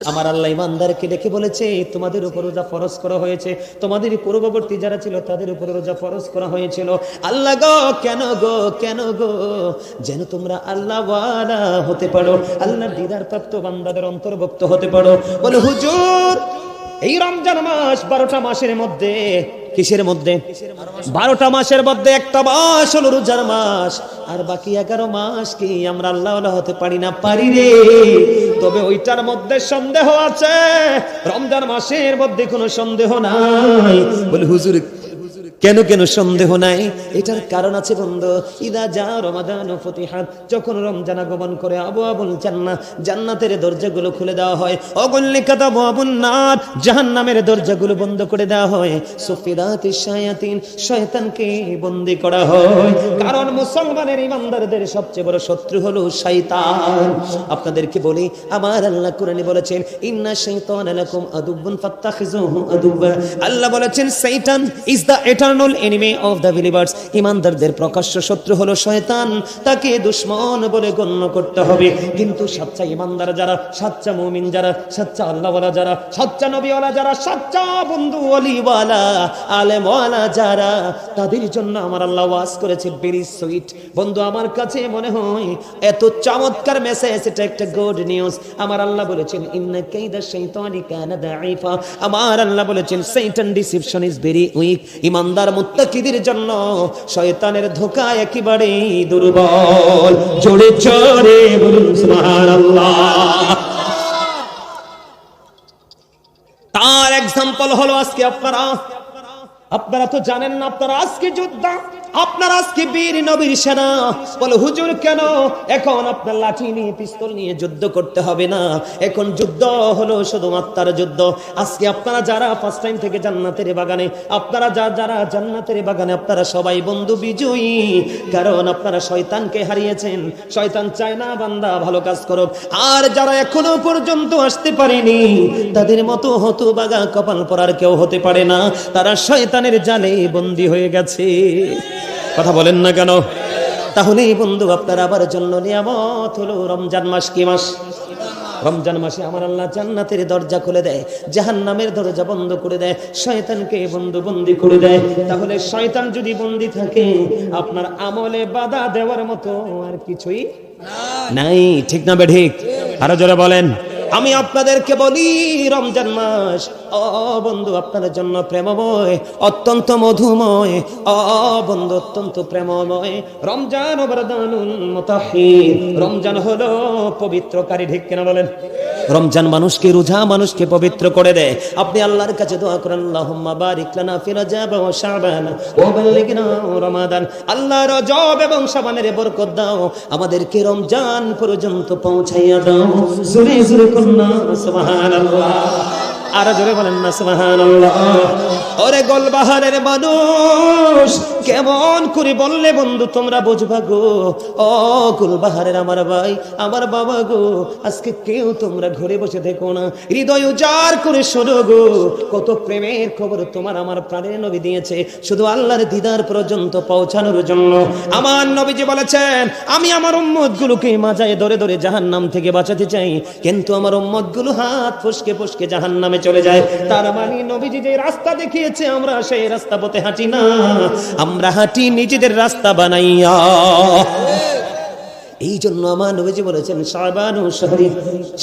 আমার আল্লাহ ইমানদারকে ডেকে বলেছে, তোমাদের উপর রোজা ফরজ করা হয়েছে, তোমাদের পূর্ববর্তী যারা ছিল তাদের উপর রোজা ফরজ করা হয়েছিল। আল্লাহ গো কেন গো কেন গো, যেন তোমরা আল্লাহ ওয়ালা হতে পারো, আল্লাহর দিদার প্রাপ্ত বান্দাদের অন্তর্ভুক্ত হতে পারো। বলে হুজুর এই রমজান মাস 12টা মাসের মধ্যে, কিসের মধ্যে? 12টা মাসের মধ্যে একটা মাস হলো রোজার মাস, আর বাকি 11 মাস কি আমরা আল্লাহ ওয়ালা হতে পারি না? পারি রে। তবে ওইটার মধ্যে সন্দেহ আছে, রমজান মাসের মধ্যে কোনো সন্দেহ নাই। বলে হুজুর কেন কেন সন্দেহ নাই? এটার কারণ আছে বন্ধু। ইদা যা রমাদান ফতিহাত, যখন রমজান আগমন করে আবওয়াবুল জান্নাহ, জান্নাতের দরজাগুলো খুলে দেওয়া হয়। অগল্লিকাত আবওয়াবুন নার, জাহান্নামের দরজাগুলো বন্ধ করে দেওয়া হয়। সুফিরাতিশ শায়াতিন, শয়তানকে বন্দী করা হয়। কারণ মুসলমানের ইমানদারদের সবচেয়ে বড় শত্রু হলো শয়তান। আপনাদেরকে বলি, আমার আল্লাহ কোরআনে বলেছেন ইন্না শাইতানা লাকুম আদুব্বুন ফাত্তাখিযুহু আদুব্বা। আল্লাহ বলেছেন শয়তান is the eternal enemy of the believers, ইমানদারদের প্রকাশ্য শত্রু হলো শয়তান, তাকে দুশমন বলে গণ্য করতে হবে। কিন্তু সচ্চা ইমানদার যারা, সচ্চা মুমিন যারা, সচ্চা আল্লাহওয়ালা যারা, সচ্চা নবীওয়ালা যারা, সচ্চা বন্ধু ওয়ালিওয়ালা আলেমওয়ালা যারা, তাদের জন্য আমার আল্লাহ ওয়াজ করেছে ভেরি সুইট। বন্ধু আমার কাছে মনে হয় এত চমৎকার মেসেজ, এটা একটা গুড নিউজ। আমার আল্লাহ বলেছেন ইন্না কাইদা শাইতানি কানা দাঈফা, আমার আল্লাহ বলেছেন শয়তান ডিসিপশন ইজ ভেরি উইক। ইমানদার মুত্তাকিদের জন্য শয়তানের ধোঁকা একেবারে দুর্বল। জোরে জোরে বলুন সুবহানাল্লাহ। তার এক্সাম্পল হলো আজকে আপনারা তো জানেন না, আপনারা আজকে যোদ্ধা, আপনার আজকে বীর নবীর সেনা। বলে হুজুর কেন এখন আপনার লাঠি নিয়ে পিস্তল নিয়ে যুদ্ধ করতে হবে না? এখন যুদ্ধ হলো শুধু আত্মার যুদ্ধ। আজকে আপনারা যারা ফার্স্ট টাইম থেকে জান্নাতের বাগানে, আপনারা যারা জান্নাতের বাগানে, আপনারা সবাই বন্ধু বিজয়ী। কারণ আপনারা শয়তানকে হারিয়েছেন। শয়তান চায় না বান্দা ভালো কাজ করুক। আর যারা এখনো পর্যন্ত আসতে পারেনি, তাদের মতো হতভাগা কপাল পরার কেউ হতে পারে না। তারা শয়তানের জালে বন্দী হয়ে গেছে। কথা বলেন না কেন? তাহলে বন্ধু আপনার আবার জন্য নিয়ামত হলো রমজান মাস। কি মাস? রমজান মাসে আমার আল্লাহ জান্নাতের দরজা খুলে দেয়, জাহান্নামের দরজা বন্ধ করে দেয়, শয়তানকে বন্দি করে দেয়। তাহলে শয়তান যদি বন্দি থাকে, আপনার আমলে বাধা দেওয়ার মতো আর কিছুই নাই। ঠিক না বেঠিক? আরো জোরে বলেন। আমি আপনাদেরকে বলি রমজান মাস বন্ধু আপনাদের জন্য প্রেমময়, অত্যন্ত মধুময়। বন্ধু অত্যন্ত প্রেমময়। রমজান ওবারদানুল মুতাহহির, রমজান হলো পবিত্রকারী। ঠিক কিনা বলেন? রমজান মানুষকে, রোজা মানুষকে পবিত্র করে দেয়। আপনি আল্লাহর কাছে দোয়া করেন আল্লাহুম্মা বারিক লানা ফি রজব ওয়া শাবান ওয়া বাল্লিগনা রমাদান। আল্লাহ রজব এবং শাবানের বরকত দাও, আমাদেরকে রমজান পর্যন্ত পৌঁছাইয়া দাও। জোরে জোরে কন্না সুবহানাল্লাহ। আর জোরে বলেন না সুবহানাল্লাহ। ওরে গোলবাহারের মানুষ কেমন করে বললে বন্ধু তোমরা বুঝবা গো? ও গোলবাহারের আমার ভাই, আমার বাবা গো, আজকে কেউ তোমরা ঘরে বসে থেকো না, হৃদয় উজাড় করে শোনো গো। কত প্রেমের খবর তোমার আমার প্রাণের নবী দিয়েছে, শুধু আল্লাহর দিদার পর্যন্ত পৌঁছানোর জন্য। আমার নবীজি বলেছেন আমি আমার উম্মত গুলোকে মাজায় ধরে ধরে জাহান্নাম থেকে বাঁচাতে চাই, কিন্তু আমার উম্মত গুলো হাত ফসকে ফসকে জাহান্নামে চলে যায়। তার মানে নবীজি যে রাস্তা দেখিয়েছে আমরা সেই রাস্তা পথে হাঁটি না, আমরা হাঁটি নিজেদের রাস্তা বানাইয়া। এই জন্য আমার নবীজি বলেছেন শাবানু শাহরি,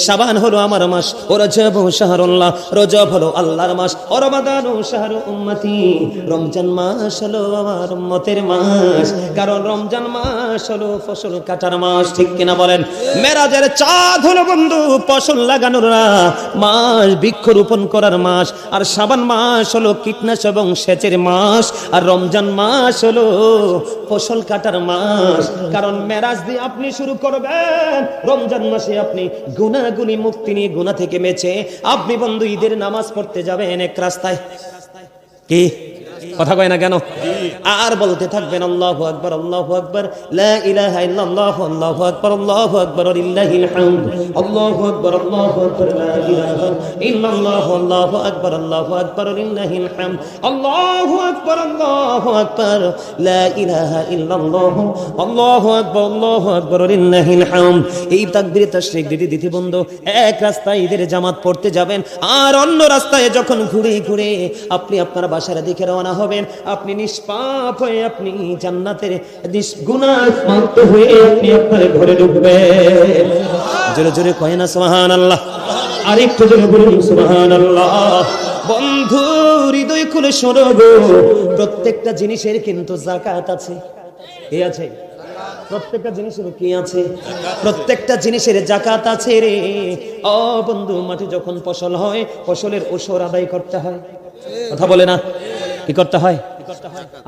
শাবান হলো আমার মাস, ও রজবু শাহরুল্লাহ, রজব হলো আল্লাহর মাস, ও রমাদানু শাহরু উম্মতি, রমজান মাস হলো আমার উম্মতের মাস। কারণ রমজান মাস হলো ফসল কাটার মাস। ঠিক কিনা বলেন? মেরাজের চাঁদ হলো বন্ধু ফসল লাগানোর মাস, বৃক্ষরোপণ করার মাস। আর শাবান মাস হলো কীটনাশক এবং সেচের মাস। আর রমজান মাস হলো ফসল কাটার মাস। কারণ মেরাজ দিয়ে আপনি শুরু করবেন রমজান মাসে, আপনি গুনাহগুলি মুক্তি নিয়ে, গুনাহ থেকে বেঁচে আপনি বন্ধু ঈদের নামাজ পড়তে যাবেন এক রাস্তায়। কি কথা কয় না কেন? আর বলতে থাকবেন আল্লাহু আকবার, আল্লাহু আকবার, লা ইলাহা ইল্লাল্লাহ, আল্লাহু আকবার, আল্লাহু আকবার, লিল্লাহিল হামদ, আল্লাহু আকবার, আল্লাহু আকবার, লা ইলাহা ইল্লাল্লাহ, আল্লাহু আকবার, আল্লাহু আকবার, লিল্লাহিল হামদ, আল্লাহু আকবার, আল্লাহু আকবার, লা ইলাহা ইল্লাল্লাহ, আল্লাহু আকবার, আল্লাহু আকবার, লিল্লাহিল হামদ। এই তাকবীর তাশরিক দিতে দিতে বন্ধু এক রাস্তায় ঈদের জামাত পড়তে যাবেন, আর অন্য রাস্তায় যখন ঘুরে ঘুরে আপনি আপনার বাসার দিকে রওনা হবেন, আপনি নিষ্পাপ হয়ে আপনি জান্নাতের গুনাহমুক্ত হয়ে আপনি আপনার ঘরে ঢুকবেন। জোরে জোরে কয় না সুবহানাল্লাহ, আরেকটু জোরে বলুন সুবহানাল্লাহ। বন্ধু হৃদয় খুলে শোনো গো, প্রত্যেকটা জিনিসের কিন্তু যাকাত আছে। এই আছে, প্রত্যেকটা জিনিসের কি আছে? প্রত্যেকটা জিনিসের যাকাত আছে রে। ও বন্ধু, মাঠে যখন ফসল হয়, ফসলের ওসর আদায় করতে হয়, কথা বলে না? কি করতে হয়?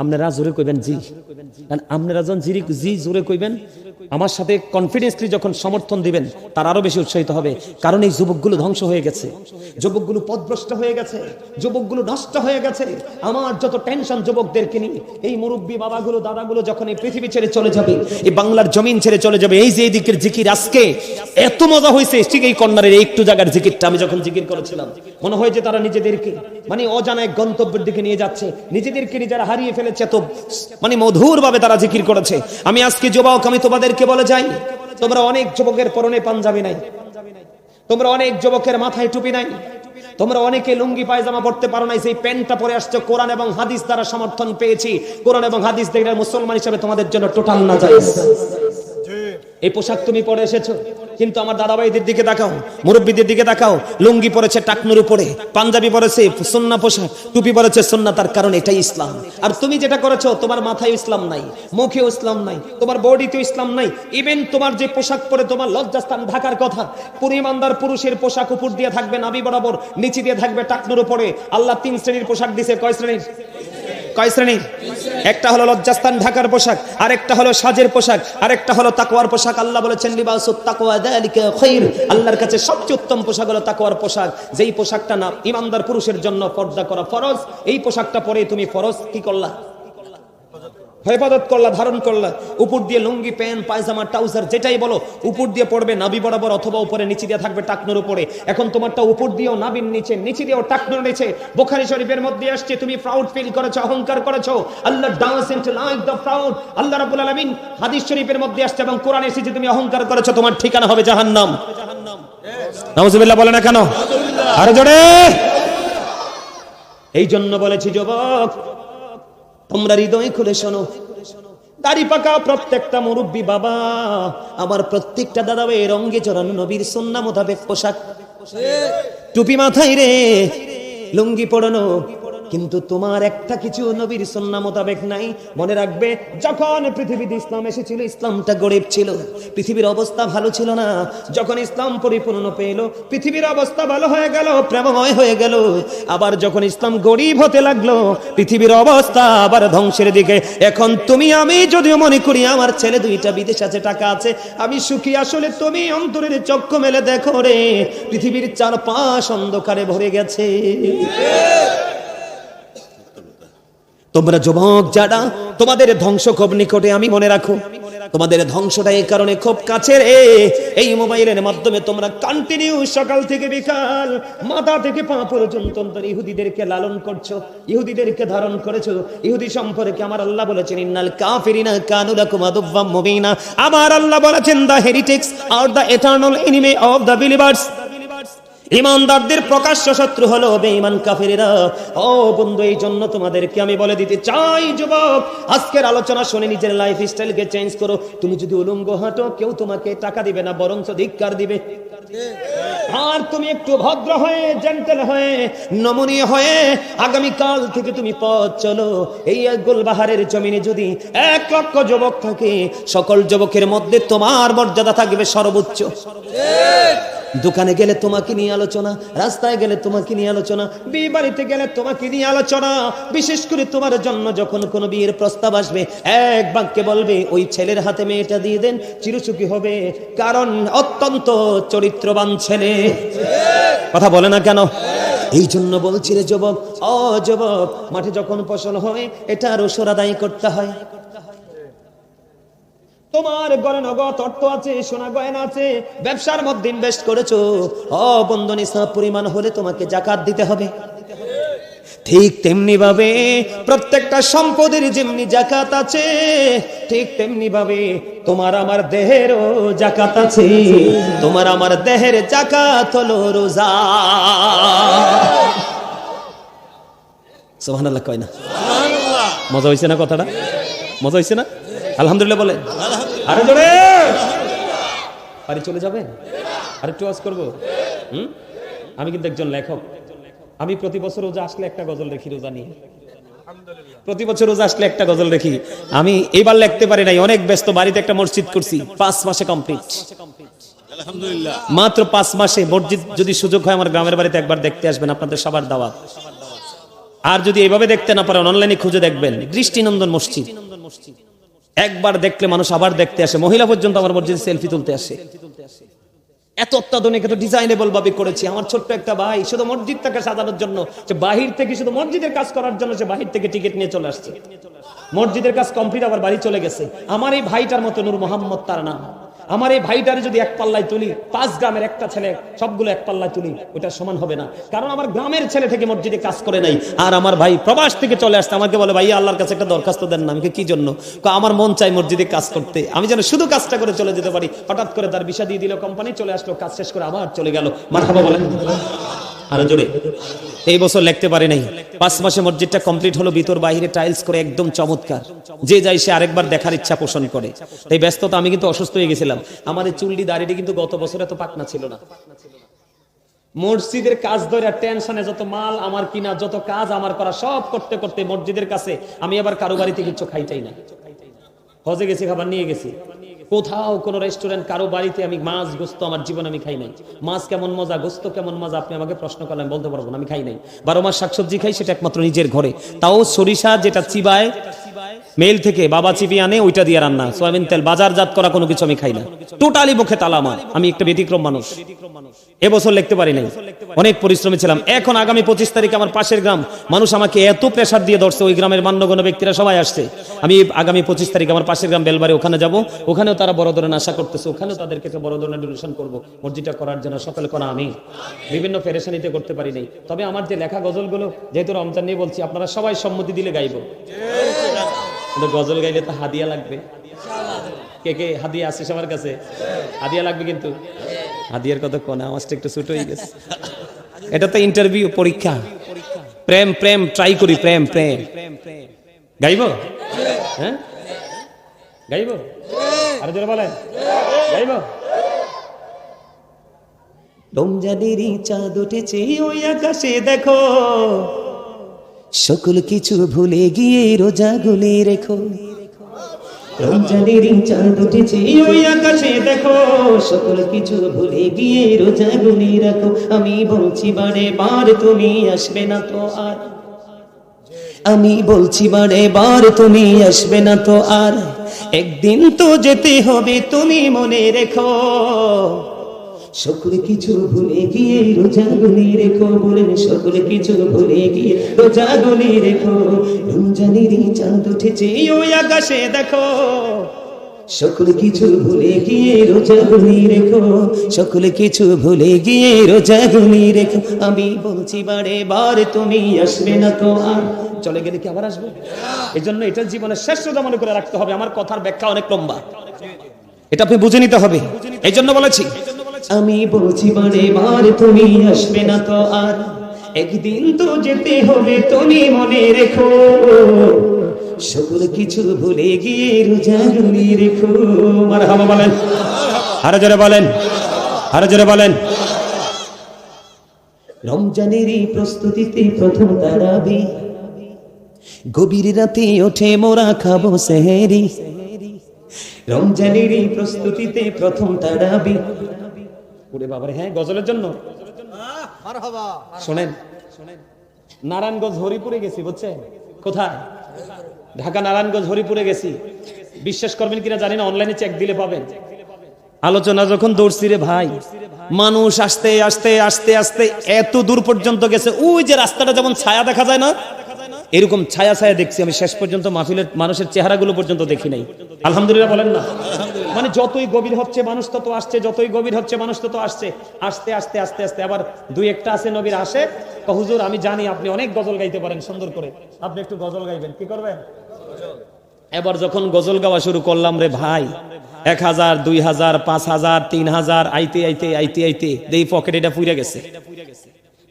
আপনারা জোরে কইবেন জি, কারণ আপনারা যখন জি জোরে কইবেন, আমার সাথে কনফিডেন্সলি যখন সমর্থন দিবেন, তার আরো বেশি উৎসাহিত হবে। কারণ এই যুবকগুলো ধ্বংস হয়ে গেছে, যুবকগুলো পথভ্রষ্ট হয়ে গেছে, যুবকগুলো নষ্ট হয়ে গেছে। আমার যত টেনশন যুবকদেরকে নিয়ে। এই মুরব্বী বাবাগুলো দাদাগুলো যখন এই পৃথিবী ছেড়ে চলে যাবে, এই বাংলার জমিন ছেড়ে চলে যাবে, এই যে এই দিকের জিকির আজকে এত মজা হয়েছে, ঠিক এই কর্নারের একটু জায়গার জিকিরটা আমি যখন জিকির করেছিলাম, মনে হয় যে তারা নিজেদেরকে মানে অজানা এক গন্তব্যের দিকে নিয়ে যাচ্ছে, নিজেদেরকে নিজেরা হারিয়ে ফেলেছে, এত মানে মধুর ভাবে তারা জিকির করেছে। আমি আজকে যুবক, আমি তোমাদেরকে বলে যাই, তোমরা অনেক যুবকের পরনে পাঞ্জাবি নাই, তোমরা অনেক যুবকের মাথায় টুপি নাই, তোমরা অনেকে লুঙ্গি পায়জামা পড়তে পারো না, সেই প্যান্টটা পরে আসছো, কোরআন এবং হাদিস দ্বারা সমর্থন পেয়েছি, কোরআন এবং হাদিস দেখলে মুসলমান হিসেবে তোমাদের জন্য টোটাল না জায়েজ। এই পোশাক তুমি পরে এসেছো, কিন্তু আমার দাদাভাইদের দিকে তাকাও, মুরব্বীদের দিকে তাকাও, লুঙ্গি পরেছে টাকনুর উপরে, পাঞ্জাবি পরেছে সুন্নাহ পোশাক, টুপি পরেছে সুন্নাহ, তার কারণ এটাই ইসলাম। আর তুমি যেটা করেছো, তোমার মাথায় ইসলাম নাই, মুখেও ইসলাম নাই, তোমার বডিতেও ইসলাম নাই, ইভেন তোমার যে পোশাক পরে তোমার লজ্জাস্থান ঢাকার কথা, পুরো ইমানদার পুরুষের পোশাক উপর দিয়ে থাকবে নাভি বরাবর, নিচে দিয়ে থাকবে টাকনুর উপরে। আল্লাহ 3 শ্রেণীর পোশাক দিয়েছে। কয় শ্রেণীর? কয় শ্রেণীর? একটা হলো লজ্জাস্থান ঢাকার পোশাক, আরেকটা হলো সাজের পোশাক, আরেকটা হলো তাকওয়ার পোশাক। আল্লাহ বলেছেন লিবাসুত তাকওয়া যালিকা খায়র, আল্লাহর কাছে সবচেয়ে উত্তম পোশাক হলো তাকওয়ার পোশাক, যেই পোশাকটা না ইমানদার পুরুষের জন্য পর্দা করা ফরজ। এই পোশাকটা পরে তুমি ফরজ কি করলা? হেফাজত করলা, ধারণ করলা। উপর দিয়ে লুঙ্গি, প্যান্ট, পায়জামা, ট্রাউজার যেটাই বলো, উপর দিয়ে পড়বে নাভি বরাবর, অথবা উপরে নিচে দিয়ে থাকবে টাকনুর উপরে। এখন তোমারটা উপর দিয়েও নাভির নিচে, নিচে দিয়েও টাকনুর নিচে। বুখারী শরীফের মধ্যে আসছে, তুমি প্রাউড ফিল করেছো, অহংকার করেছো। আল্লাহ ডাজন্ট লাইক দ্য প্রাউড। আল্লাহ রাব্বুল আলামিন হাদিস শরীফের মধ্যে আসছে এবং কোরআনে এসেছে, তুমি অহংকার করেছো, তোমার ঠিকানা হবে জাহান্নাম। নাউজুবিল্লাহ বলে না কেন? আরে জোরে। এই জন্য বলেছি যুবক, তোমরা হৃদয় খুলে শোনো। দাড়ি পাকা প্রত্যেকটা মুরব্বী বাবা, আমার প্রত্যেকটা দাদা ভাই, রঙে জড়ানো নবীর সুন্নাহ মোতাবেক পোশাক, টুপি মাথায় রে, লুঙ্গি পরানো, কিন্তু তোমার একটা কিছু নবীর সুন্নাহ মোতাবেক নাই। মনে রাখবে, যখন পৃথিবীতে ইসলাম এসেছিল, ইসলামটা গরিব ছিল, পৃথিবীর অবস্থা ভালো ছিল না। যখন ইসলাম পরিপূর্ণ পেল, পৃথিবীর অবস্থা ভালো হয়ে গেল, প্রেমময় হয়ে গেল। আবার যখন ইসলাম গরিব হতে লাগলো, পৃথিবীর অবস্থা আবার ধ্বংসের দিকে। এখন তুমি আমি যদিও মনে করি আমার ছেলে 2টা বিদেশ আছে, টাকা আছে, আমি সুখী, আসলে তুমি অন্তরের চক্ষু মেলে দেখো রে, পৃথিবীর চারপাশ অন্ধকারে ভরে গেছে। তোমরা যুবক যারা, তোমাদের ধ্বংস খুব নিকটে। আমি মনে রাখো, তোমাদের ধ্বংসটা এই কারণে খুব কাছের। এই মোবাইলের মাধ্যমে তোমরা কন্টিনিউ সকাল থেকে বিকাল, মাথা থেকে পা পর্যন্ত ইহুদিদেরকে লালন করছো, ইহুদিদেরকে ধারণ করেছো। ইহুদি সম্পর্কে আমার আল্লাহ বলেছেন, ইন্নাল কাফিরিনা কানু লাকুম আদুওয়াম মুবিনা। আমার আল্লাহ বলেছেন, দ্য হেরিটেক্স are the eternal enemy of the believers. ইমানদারদের প্রকাশ্য শত্রু হলো বেঈমান কাফেরেরা। ও বন্ধু, এই জন্য তোমাদেরকে আমি বলে দিতে চাই যুবক, আজকের আলোচনা শুনে নিজের লাইফস্টাইলকে চেঞ্জ করো। তুমি যদি উলঙ্গ হাঁটো, কেউ তোমাকে টাকা দিবে না, বরঞ্চ ধিক্কার দিবে। আর তুমি একটু ভদ্র হয়ে, জেন্টেল হয়ে, নমনীয় হয়ে আগামীকাল থেকে তুমি পথ চলো। এই গোলবাহারের জমিনে যদি 1 লক্ষ যুবক থাকে, সকল যুবকের মধ্যে তোমার মর্যাদা থাকবে সর্বোচ্চ। দোকানে গেলে তোমাকে নিয়ে আলোচনা, রাস্তায় গেলে তোমাকে নিয়ে আলোচনা, বিয়ে বাড়িতে গেলে তোমাকে নিয়ে আলোচনা। বিশেষ করে তোমার জন্য যখন কোনো বিয়ের প্রস্তাব আসবে, এক বাক্যে বলবে, ওই ছেলের হাতে মেয়েটা দিয়ে দেন, চিরসুখী হবে, কারণ অত্যন্ত চরিত্রবান ছেলে। কথা বলে না কেন? এই জন্য বলছি রে যুবক, ও যুবক, মাঠে যখন ফসল হয় এটার ওসর আদায় করতে হয়। তোমার ঘরে নগদ অর্থ আছে, সোনা গয়না আছে, ব্যবসার মধ্যে ইনভেস্ট করেছো, ও বন্ধু নিসাব পরিমাণ হলে তোমাকে যাকাত দিতে হবে। ঠিক তেমনি ভাবে প্রত্যেকটা সম্পদের যেমনি যাকাত আছে, ঠিক তেমনি ভাবে তোমার আমার দেহেরও যাকাত আছে। তোমার আমার দেহের যাকাত হলো রোজা। সুবহানাল্লাহ কয় না? মজা হইছে না কথাটা? মজা হইছে না? আলহামদুলিল্লাহ বলে আরে জোরে। বাড়ি চলে যাবে? আরেকটু ওয়াজ করবো? আমি কিন্তু একজন লেখক। আমি প্রতি বছর রোজা আসলে একটা গজল লিখি, রোজা নিয়ে প্রতি বছর রোজা আসলে একটা গজল লিখি। আমি এবার লিখতে পারি নাই, অনেক ব্যস্ত। বাড়িতে একটা মসজিদ করছি, 5 মাসে কমপ্লিট। আলহামদুলিল্লাহ, মাত্র 5 মাসে মসজিদ। যদি সুযোগ হয় আমার গ্রামের বাড়িতে একবার দেখতে আসবেন, আপনাদের সবার দাওয়াত। আর যদি এইভাবে দেখতে না পারেন অনলাইনে খুঁজে দেখবেন, দৃষ্টিনন্দন মসজিদ। একবার দেখলে মানুষ আবার দেখতে আসে, মহিলা পর্যন্ত আমার মসজিদে সেলফি তুলতে আসে। এত অত্যাধুনিক, এত ডিজাইনেবল ভাবে করেছি। আমার ছোট্ট একটা ভাই শুধু মসজিদটাকে সাজানোর জন্য, যে বাহির থেকে শুধু মসজিদের কাজ করার জন্য সে বাহির থেকে টিকিট নিয়ে চলে আসছে। মসজিদের কাজ কমপ্লিট, আবার বাড়ি চলে গেছে। আমার এই ভাইটার মতো নূর মোহাম্মদ তার নাম। আমার এই ভাইটারে যদি এক পাল্লায় তুলি, 5 গ্রামের একটা ছেলে সবগুলো এক পাল্লায় তুলি, ওটা সমান হবে না। কারণ আমার গ্রামের ছেলে থেকে মসজিদে কাজ করে নাই, আর আমার ভাই প্রবাস থেকে চলে আসছে। আমাকে বলে, ভাই আল্লাহর কাছে একটা দরখাস্ত দেন না। আমি কি জন্য? আমার মন চাই মসজিদে কাজ করতে, আমি যেন শুধু কাজটা করে চলে যেতে পারি। হঠাৎ করে তার ভিসা দিয়ে দিল কোম্পানি, চলে আসলো, কাজ শেষ করে আবার চলে গেল। মারহাবা বলেন আরো জোরে। এই বছর লিখতে পারি নাই, 5 মাসে মসজিদটা কমপ্লিট হলো, ভিতর বাইরে টাইলস করে একদম চমৎকার। যে যাই সে আরেকবার দেখার ইচ্ছা পোষণ করে। এই ব্যস্ততা, আমি কিন্তু অসুস্থ হয়ে গেছিলাম। আমার এই চুলডি দাড়িটি কিন্তু গত বছর এত পাকনা ছিল না। মসজিদের কাজ ধরে টেনশনে যত মাল আমার কিনা, যত কাজ আমার করা, সব করতে করতে মসজিদের কাছে আমি আবার কারো বাড়িতে কিছু খাইটাই না। হজে গেছি, খাবার নিয়ে গেছি। কোথাও কোন রেস্টুরেন্ট কারো বাড়িতে আমি মাছ গোস্ত আমার জীবন আমি খাই নাই। মাছ কেমন মজা, গোস্ত কেমন মজা আপনি আমাকে প্রশ্ন করলে আমি বলতে পারবো না, আমি খাই নাই। 12 মাস শাকসবজি খাই, সেটা একমাত্র নিজের ঘরে। তাও সরিষা যেটা চিবায় মেল থেকে বাবা চিবি আনে, ওইটা দিয়ে রান্না। সয়াবিন তেল বাজারজাত করা কোনো কিছু আমি খাই না। টোটালি মুখে তালা আমার। আমি একটা ব্যতিক্রম মানুষ। এবছর লিখতে পারি নাই, অনেক পরিশ্রমী ছিলাম। এখন আগামী 25 তারিখে আমার পাশের গ্রাম, মানুষ আমাকে এত প্রেসার দিয়ে ধরছে, ওই গ্রামের মান্যগণ্য ব্যক্তিরা সবাই আসছে। আমি আগামী 25 তারিখ আমার পাশের গ্রাম বেলবাড়ি, ওখানে যাব। ওখানেও তারা বড় ধরনের আশা করতেছে, ওখানেও তাদেরকে একটা বড় ধরনের ডোনেশন করব মসজিদটা করার জন্য। সকলে করা আমি বিভিন্ন পেরেশানিতে করতে পারি নাই। তবে আমার যে লেখা গজলগুলো, যেহেতু রমজান নিয়ে বলছি, আপনারা সবাই সম্মতি দিলে গাইবো। গজল গাইলে তো হাদিয়া লাগবে। কে কে হাদিয়া আছে সবার কাছে? হাদিয়া লাগবে, কিন্তু হাদিয়ার কথা কোন আওয়াজটা একটু ছোট হয়ে গেছে। এটা তো ইন্টারভিউ, পরীক্ষা। প্রেম প্রেম ট্রাই করি, প্রেম প্রেম গাইবো? হ্যাঁ গাইবো? আরে জোরে বলেন, গাইবো? রমজানেরই চাঁদ উঠেছে ওই আকাশে, দেখো সকল কিছু ভুলে গিয়ে রোজা গুলি রেখো। রমজানেরই চাঁদ উঠেছে ওই আকাশে, দেখো সকল কিছু ভুলে গিয়ে রোজা গুলি রাখো। আমি বলছি বারে বার তুমি আসবে না তো আর, আমি বলছি বারে বার তুমি আসবে না তো আর। একদিন তো যেতে হবে তুমি মনে রেখো, সকল কিছু ভুলে গিয়ে রোজা গুলি রেখো। বলেন সকল কিছু ভুলে গিয়ে রোজা গুলি রেখো। রমজানেরই চাঁদ উঠেছে ওই আকাশে, দেখো সকল কিছু ভুলে গিয়ে রোজা গুলি রেখো, সকল কিছু ভুলে গিয়ে রোজা গুলি রেখো। আমি বলছি বারে বার তুমি আসবে না তো আর। চলে গেলে কি আবার আসবে? এই জন্য এটা জীবনের শেষ রোজা মনে করে রাখতে হবে। আমার কথার ব্যাখ্যা অনেক লম্বা, এটা আপনি বুঝে নিতে হবে। এই জন্য বলেছি, আমি বলছি বারে বার তুমি আসবে না তো আর। একদিন তো যেতে হবে তুমি মনে রেখো, সকল কিছু ভুলে গিয়ে রোজা গুলি রেখো। মারহাবা বলেন, আরো জোরে বলেন, আরো জোরে বলেন। রমজানেরই প্রস্তুতিতে প্রথম তারাবি, গভীর রাতে ওঠে মোরা খাবো সেহেরি। রমজানেরই প্রস্তুতিতে প্রথম তারাবি। ওরে বাবারে, হ্যাঁ গজলের জন্য শোনেন। নারায়ণগঞ্জ হরিপুরে গেছি, বুঝছেন? কোথায়? ঢাকা নারায়ণগঞ্জ হরিপুরে গেছি। বিশ্বাস করবেন কিনা জানি না, অনলাইনে চেক দিলে পাবেন। আলোচনা যখন দৌড়ছি রে ভাই, মানুষ আসতে আসতে আসতে আসতে এত দূর পর্যন্ত গেছে, ওই যে রাস্তাটা যেমন ছায়া দেখা যায় না, এরকম ছায়া ছায়া দেখছি আমি। শেষ পর্যন্ত মাহফিলের মানুষের চেহারাগুলো পর্যন্ত দেখি নাই। আলহামদুলিল্লাহ বলেন না। মানে যতই গভীর হচ্ছে মানুষ তত আসছে, যতই গভীর হচ্ছে মানুষ তত আসছে। আস্তে আস্তে আস্তে আস্তে আবার দুই একটা আছে নবীর আসে, হুজুর আমি জানি আপনি অনেক গজল গাইতে পারেন সুন্দর করে, আপনি একটু গজল গাইবেন, কি করবেন? এবার যখন গজল গাওয়া শুরু করলাম রে ভাই, 1000, 2000, 5000, 3000 আইতে আইতে আইতে আইতে দেই পকেট এটা পুড়ে গেছে।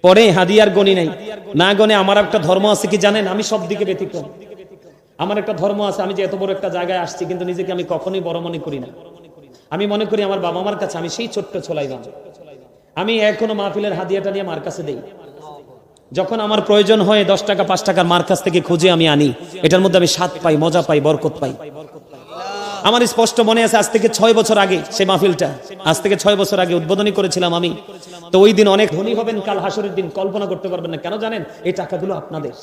পরে হাদিয়ার গণি নাই, না গনে আমার একটা ধর্ম আছে কি জানেন, আমি সব দিকে ব্যতিক্রম। আমার একটা ধর্ম আছে, আমি যে এত বড় একটা জায়গায় আসছি কিন্তু নিজেকে আমি কখনোই বড় মনে করি না। আমি মনে করি আমার বাবা মার কাছে আমি সেই ছোট্ট ছোলাইলাম। আমি এখনো মাহফিলের হাদিয়াটা নিয়ে মার কাছে দেই। যখন আমার প্রয়োজন হয় 10 টাকা 5 টাকার মার কাছ থেকে খুঁজে আমি আনি, এটার মধ্যে আমি স্বাদ পাই, মজা পাই, বরকত পাই। আমার স্পষ্ট মনে আছে, আজ থেকে 6 বছর আগে সেই মাহফিলটা, আজ থেকে 6 বছর আগে উদ্বোধনী করেছিলাম আমি। তো ওই দিন অনেক ধনী হবেন কাল হাসরের দিন, কল্পনা করতে পারবেন না। কেন জানেন? এই টাকাগুলো আপনাদের।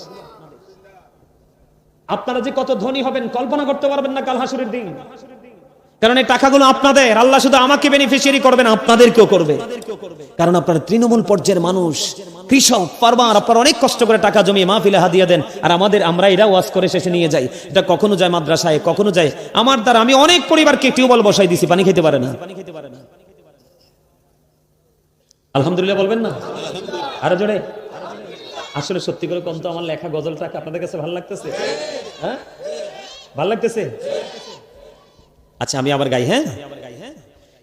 আপনারা যে কত ধনী হবেন কল্পনা করতে পারবেন না কাল হাসরের দিন, কারণ এই টাকাগুলো আপনাদের। আল্লাহ শুধু আমাকে বেনিফিশিয়ারি করবেন, আপনাদেরকেও করবে। কারণ আপনারা তৃণমূল পর্যায়ের মানুষ, কৃষক, ফার্মার, আপনারা অনেক কষ্ট করে টাকা জমিয়ে মাহফিলে হাদিয়া দেন, আর আমরা এরা ওয়াজ করে শেষে নিয়ে যাই। এটা কখনো যায় মাদ্রাসায়, কখনো যায় আমার দ্বারা। আমি অনেক পরিবারকে টিউবওয়েল বসাই দিছি, পানি খেতে পারে না। আলহামদুলিল্লাহ বলবেন না? আরো জোরে। আসলে সত্যি করে কম তো আমার লেখা গজলটাকে আপনাদের কাছে ভালো লাগতেছে? হ্যাঁ, ভালো লাগতেছে? আচ্ছা আমি আবার গাই। হ্যাঁ,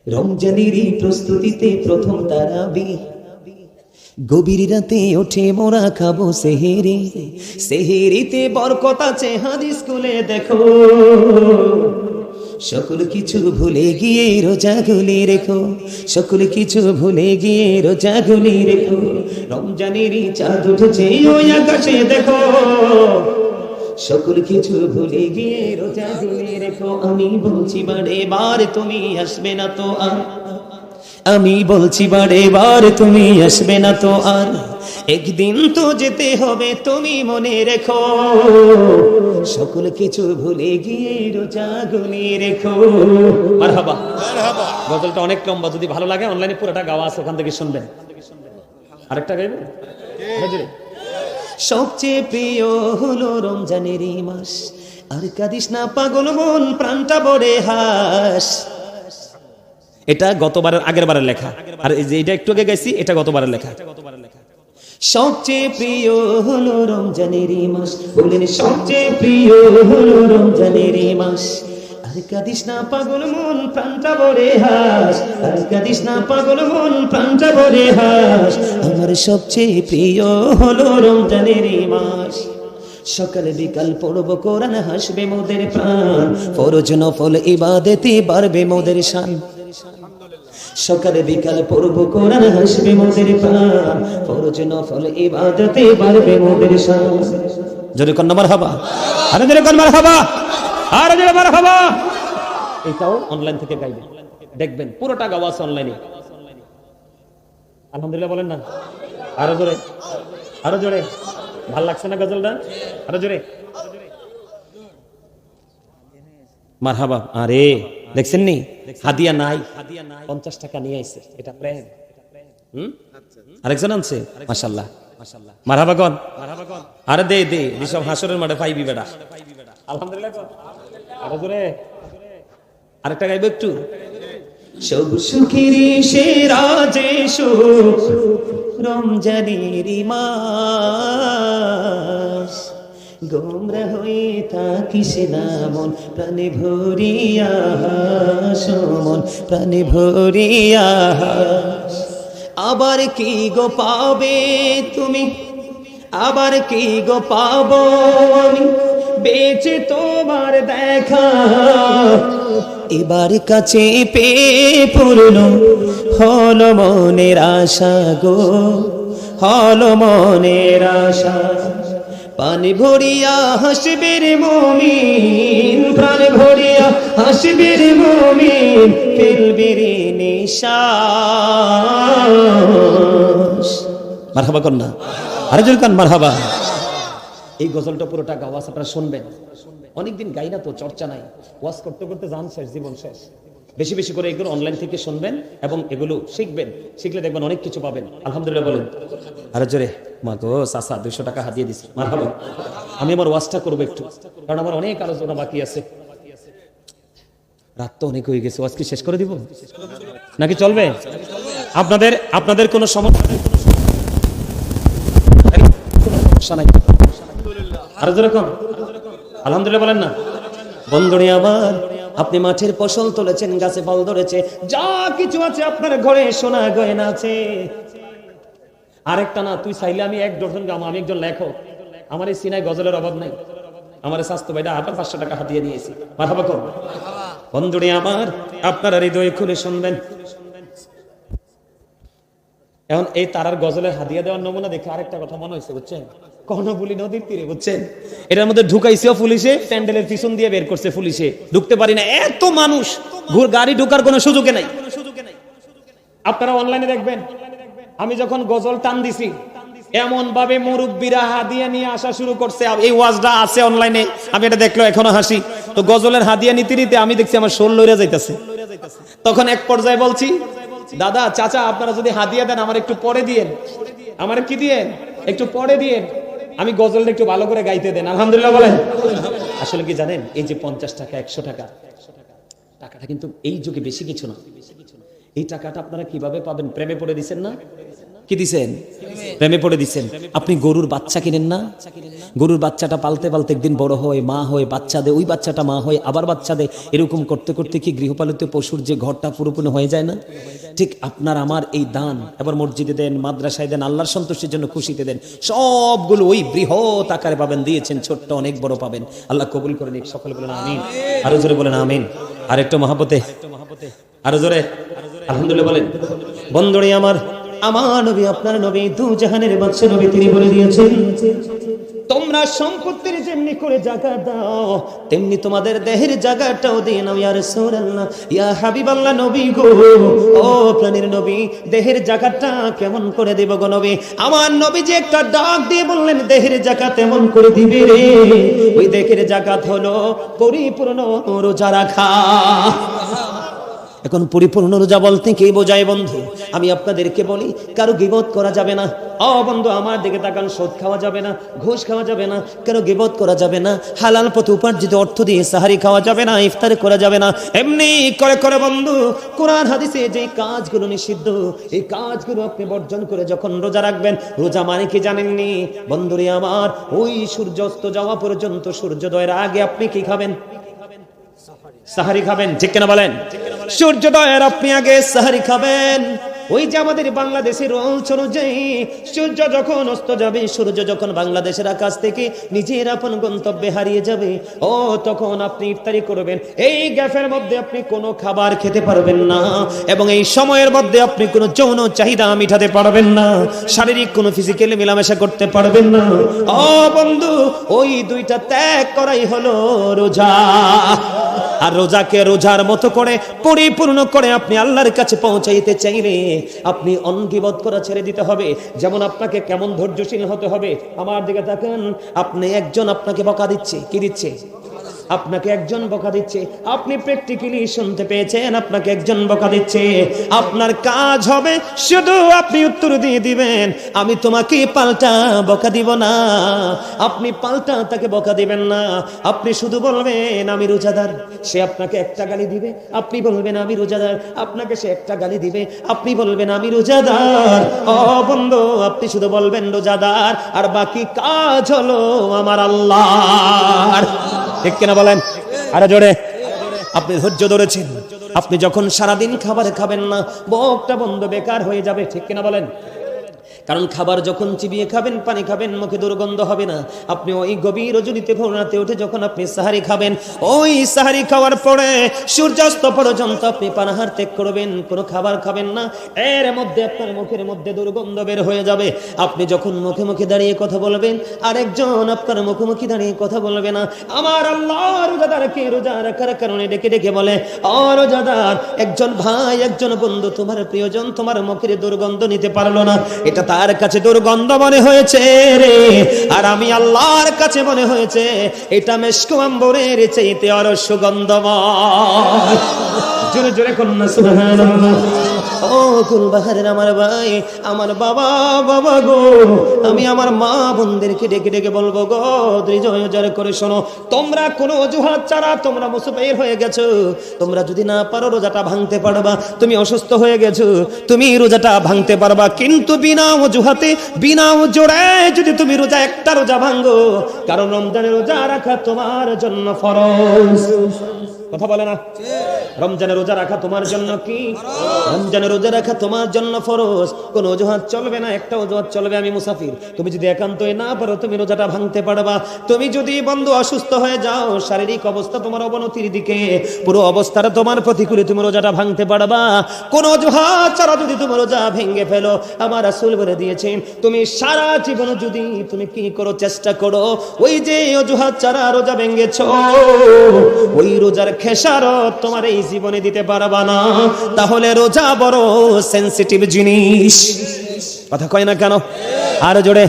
রমজানেরই প্রস্তুতিতে প্রথম তারাবি, গভীর রাতে ওঠে মোরা খাবো সেহেরি, সেহেরিতে বরকত আছে হাদিস খুলে দেখো, সকল কিছু ভুলে গিয়ে রোজা গুলি রেখো, সকল কিছু ভুলে গিয়ে রোজা গুলি রেখো, রমজানেরই চাঁদ উঠেছে ওই আকাশে দেখো, সকল কিছু ভুলে গিয়ে রোজা গুলি রেখো। আমি বলছি বারে বার তুমি আসবে না তো আর, আমি বলছি বারে বার তুমি আসবে না তো আর, একদিন তো যেতে হবে তুমি মনে রেখো, সকল কিছু ভুলে গিয়ে রোজা গুলি রেখো। মারহাবা। গজলটা অনেক লম্বা, যদি ভালো লাগে অনলাইনে পুরোটা গাওয়া আছে, ওখান থেকে শুনবেন। আরেকটা গাইবেন? সবচেয়ে প্রিয় হলো রমজানেরই মাস, আর কাঁদিস না পাগল মন, প্রাণটা বড়ে হাস। এটা গতবারের আগের বারের লেখা, আর এই যে এটা একটু আগে গাইছি এটা গতবারের লেখা। সবচেয়ে প্রিয় হলো রমজানেরই মাস, বলেন সবচেয়ে প্রিয় হলো রমজানেরই মাস, আর কাঁদিস না পাগল মন, প্রাণটা ভরে হাস, আর কাঁদিস না পাগল মন, প্রাণটা ভরে হাস। আমার সবচেয়ে প্রিয় হলো রমজানেরই মাস, সকাল বিকাল পড়ব কোরআন, হাসবে মোদের প্রাণ, ফরজ নফল ইবাদতে বাড়বে মোদের শান, সকাল বিকাল পড়ব কোরআন, হাসবে মোদের প্রাণ, ফরজ নফল ইবাদতে বাড়বে মোদের শান। জোরে কর মারহাবা, আরে জোরে কর মারহাবা, আরে জোরে মারহাবা। এটাও অনলাইন থেকে গাইবেন, দেখবেন পুরোটা গাওয়া আছে অনলাইনে। আলহামদুলিল্লাহ বলেন না? আরো জোরে, আরো জোরে। ভাল লাগছে না গজলটা? আরো জোরে মারহাবা। আরে দেখছেন নি, হাদিয়া নাই, 50 টাকা নিয়ে আইছে, এটা প্রেম। আরেকজন আনছে, মাশাআল্লাহ মারহাবা কোন, আরে দে দে সব হাসরের মাঠে পাইবি বেটা। আলহামদুলিল্লাহ কোন, আরো জোরে। আরেকটা গাইব একটু। সব সুখের সেরা যে সুখ রমজানেরই মাস, গোমরা হয়ে থাকিস না মন, প্রাণে ভরিয়া হাস, মন প্রাণে ভরিয়া হাস। আবার কি গো পাবে তুমি, আবার কি গো পাবো আমি, বেঁচে তোমার দেখা, এবার কাছে পেয়ে পূর্ণ হলো মনের আশা গো, হলো মনের আশা। পানি ভরিয়া হাসবে রে মুমিন, প্রাণ ভরিয়া হাসবে রে মুমিন, ফেলবে রে নিঃশ্বাস। মারহাবা কন্যা, আরে জোরে কান মারহাবা। এই গজলটা পুরোটা গাওয়া আপনারা শুনবেন। অনেকদিন গাই না তো, চর্চা নাই, ওয়াজ করতে করতে জান শেষ, জীবন শেষ। বেশি বেশি করে এগুলো অনলাইন থেকে শুনবেন এবং এগুলো শিখবেন, শিখলে দেখবেন অনেক কিছু পাবেন। আলহামদুলিল্লাহ বলেন। আরো জোরে। মা গো চাচা 200 টাকা হাতিয়ে দিছি, মারহাবা। আমি আমার ওয়াজটা করবো একটু, কারণ আমার অনেক আলোচনা বাকি আছে। রাত তো অনেক হয়ে গেছে, ওয়াজ কি শেষ করে দিব নাকি চলবে? আপনাদের কোনো সমস্যা নাই? আরো যেরকম আলহামদুলিল্লাহ বলেন না। বন্ধুরে আমার, আপনি মাঠের ফসল তুলেছেন, গাছে ফল ধরেছে, যা কিছু আছে আপনার ঘরে, সোনা গয়না আছে। আরেকটা না, তুই চাইলে আমি 1 ডজন গাম, আমি একজন লেখক, আমার এই সিনায় গজলের অভাব নাই। আমার স্বাস্থ্য ভাইটা আবার 500 টাকা হাতিয়ে নিয়েছি, মারহাবা করব। বন্ধুরে আমার, আপনারা হৃদয় খুলে শুনবেন। এখন এই তারার গজলের হাদিয়া দেওয়ার নমুনা দেখে আরেকটা কথা মনে হয়েছে, বুঝছেন? কর্ণফুলী নদীর তীরে, বুঝছেন, এটার মধ্যে ঢুকাইছেও পুলিশে, প্যান্ডেলের পিছন দিয়ে বের করছে পুলিশে, ঢুকতে পারি না, এত মানুষ, গাড়ি ঢুকার কোনো সুযোগে নাই। আপনারা অনলাইনে দেখবেন, আমি যখন গজল টান দিছি, এমন ভাবে মুরব্বীরা হাদিয়া নিয়ে আসা শুরু করছে। এই ওয়াজটা আছে অনলাইনে, আমি এটা দেখলো এখনো হাসি। তো গজলের হাদিয়া নিতে নিতে আমি দেখছি আমার শোল লইরা যাইতেছে। তখন এক পর্যায়ে বলছি, দাদা চাচা আপনারা যদি হাদিয়া দেন আমার একটু পরে দিয়েন, আমার কি দিয়েন, একটু পরে দিয়েন, আমি গজলটা একটু ভালো করে গাইতে দেন। আলহামদুলিল্লাহ বলেন। আসলে কি জানেন, এই যে 50 টাকা 100 টাকা টাকাটা কিন্তু এই যুগে বেশি কিছু না। এই টাকাটা আপনারা কিভাবে পাবেন? প্রেমে পড়ে দিচ্ছেন না? কি দিছেন? প্রেমে পড়ে দিচ্ছেন। আপনি গরুর বাচ্চা কিনেন না? গরুর বাচ্চাটা পালতে পালতে একদিন বড় হয়, মা হয়, বাচ্চা দেয়, ওই বাচ্চাটা মা হয়, আবার বাচ্চা দেয়, এরকম করতে করতে কি গৃহপালিত পশুর যে ঘরটা পুরোপুরি হয়ে যায় না? ঠিক আপনার আমার এই দান, এবার মসজিদে দেন, মাদ্রাসায় দেন, আল্লাহর সন্তুষ্টির জন্য খুশিতে দেন, সবগুলো ওই বৃহৎ আকারে পাবেন। দিয়েছেন ছোট্ট, অনেক বড় পাবেন। আল্লাহ কবুল করে নিক। সকলে বলেন আমিন। আরো জোরে বলেন আমিন। আর একটু মহাব্বতে, আরো জোরে আলহামদুলিল্লাহ বলেন। বন্ধুরে আমার নবী, আপনার নবী, দু জাহানের বাদশা নবী, তিনি বলে দিয়েছেন, তোমরা সম্পত্তির যেমনি করে জাকাত দাও, তেমনি তোমাদের দেহের জাকাতটাও দিয়ে নাও। ইয়া রাসূলুল্লাহ, ইয়া হাবিবাল্লাহ, নবী গো, ও প্রাণের নবী, দেহের জাকাতটা কেমন করে দেব গো নবী? আমার নবী যে একটা ডাক দিয়ে বললেন, দেহের জাকাত এমন করে দিবে রে, ওই দেহের জাকাত হলো পরিপূর্ণ রোজা রাখা। এখন পরিপূর্ণ রোজা বলতে কি বোঝায় বন্ধু? আমি আপনাদেরকে বলি, কারো গীবত করা যাবে না। বন্ধু আমার দিকে তাকান, সুদ খাওয়া যাবে না, ঘুষ খাওয়া যাবে না, কারো গীবত করা যাবে না, হালাল পথে উপার্জিত অর্থ দিয়ে সাহারি খাওয়া যাবে না, ইফতার করা যাবে না। এমনি করে করে বন্ধু, কোরআন হাদিসে যে কাজগুলো নিষিদ্ধ, এই কাজগুলো আপনি বর্জন করে যখন রোজা রাখবেন, রোজা মানে কি জানেননি বন্ধুরে আমার? ওই সূর্য অস্ত যাওয়া পর্যন্ত, সূর্যোদয়ের আগে আপনি কি খাবেন? সাহারি খাবেন, ঠিক কিনা বলেন? সূর্যোদয়ের আপনি আগে সাহারি খাবেন। ওই যে আমাদের বাংলাদেশের রুলস অনুযায়ী সূর্য যখন অস্ত যাবে, সূর্য যখন বাংলাদেশের আকাশ থেকে নিজের আপন গন্তব্যে হারিয়ে যাবে, তখন আপনি ইফতারি করবেন। এই গ্যাপের মধ্যে আপনি কোনো খাবার খেতে পারবেন না, এবং এই সময়ের মধ্যে আপনি কোনো যৌন চাহিদা মিটাতে পারবেন না, শারীরিক কোনো ফিজিক্যালি মেলামেশা করতে পারবেন না। বন্ধু, ওই দুইটা ত্যাগ করাই হলো রোজা। আর রোজাকে রোজার মতো করে পরিপূর্ণ করে আপনি আল্লাহর কাছে পৌঁছাইতে চাইলে আপনি অনগীবত করা ছেড়ে দিতে হবে। যেমন আপনাকে কেমন ধৈর্যশীল হতে হবে, আমার দিকে তাকান। আপনি একজন আপনাকে বকা দিচ্ছে, কি দিচ্ছে? আপনাকে একজন বকা দিচ্ছে, আপনি প্র্যাকটিক্যালি শুনতে পেয়েছেন, আপনাকে একজন বকা দিচ্ছে। আপনার কাজ হবে শুধু আপনি উত্তর দিয়ে দিবেন, আমি তোমাকে পাল্টা বকা দিব না। আপনি পাল্টা তাকে বকা দিবেন না, আপনি শুধু বলবেন আমি রোজাদার। সে আপনাকে একটা গালি দিবে, আপনি বলবেন আমি রোজাদার। আপনাকে সে একটা গালি দিবে, আপনি বলবেন আমি রোজাদার। বন্ধু, আপনি শুধু বলবেন রোজাদার, আর বাকি কাজ হলো আমার আল্লাহর। ঠিক কিনা বলেন? আরে জোরে। আপনি ধৈর্য ধরেছেন, আপনি যখন সারাদিন খাবার খাবেন না, বকটা বন্ধ, বেকার হয়ে যাবে। ঠিক কিনা বলেন? কারণ খাবার যখন চিবিয়ে খাবেন, পানি খাবেন, মুখে দুর্গন্ধ হবে না। আপনি ওই গভীর রজনীতে ভোর রাতে উঠে যখন আপনি সাহারি খাবেন, ওই সাহারি খাওয়ার পরে সূর্যাস্ত পর্যন্ত আপনি পানাহার ত্যাগ করবেন, কোনো খাবার খাবেন না। এর মধ্যে আপনার মুখের মধ্যে দুর্গন্ধ বের হয়ে যাবে। আপনি যখন মুখে মুখে দাঁড়িয়ে কথা বলবেন, আরেকজন আপনার মুখোমুখি দাঁড়িয়ে কথা বলবে না। আমার আল্লাহ রোজাদারকে রোজা রাখার কারণে ডেকে ডেকে বলে, রোজাদার, একজন ভাই, একজন বন্ধু, তোমার প্রিয়জন তোমার মুখের দুর্গন্ধ নিতে পারলো না, এটা তার কাছে দুর্গন্ধ মনে হয়েছে রে, আর আমি আল্লাহর কাছে মনে হয়েছে এটা মেশক আম্বরের চাইতে আরো সুগন্ধময়। জোরে জোরে কন্যা সুবহানাল্লাহ। ও কুলবাহারের আমার ভাই, আমার বাবা, বাবা গো, আমি আমার মা বোনদেরকে ডেকে ডেকে বলবো গো, হৃদয় জোরে করে শোনো, তোমরা কোনো অজুহাত ছাড়া তোমরা মুসাফির হয়ে গেছো, তোমরা যদি না পারো রোজাটা ভাঙতে পারবা, তুমি অসুস্থ হয়ে গেছো, তুমি রোজাটা ভাঙতে পারবা, কিন্তু বিনা অজুহাতে বিনা জোরে যদি তুমি রোজা একটা রোজা ভাঙো, কারণ রমজানের রোজা রাখা তোমার জন্য ফরজ। কথা বলে না? রমজানের রোজা রাখা তোমার জন্য কি? রমজানের রোজা রাখা তোমার জন্য ফরজ। কোন অজুহাত চলবে না, একটা অজুহাত চলবে, আমি মুসাফির। তুমি যদি একান্তই না পারো, তুমি রোজাটা ভাঙতে পারবা। তুমি যদি বন্ধু অসুস্থ হয়ে যাও, শারীরিক অবস্থা তোমার অবনতির দিকে, পুরো অবস্থাটা তোমার প্রতিকূলে, তুমি রোজাটা ভাঙতে পারবা। কোন অজুহাত ছাড়া যদি তুমি রোজা ভেঙে ফেলো, আমার রাসূল বলে দিয়েছেন, তুমি সারা জীবন যদি তুমি কি করো, চেষ্টা করো, ওই যে অজুহাত ছাড়া রোজা ভেঙেছো, ওই রোজার খেসারত তোমার এই জীবনে দিতে পারবা না। তাহলে রোজা বড় সেনসিটিভ জিনিস। কথা কয় না কেন? আর জোরে,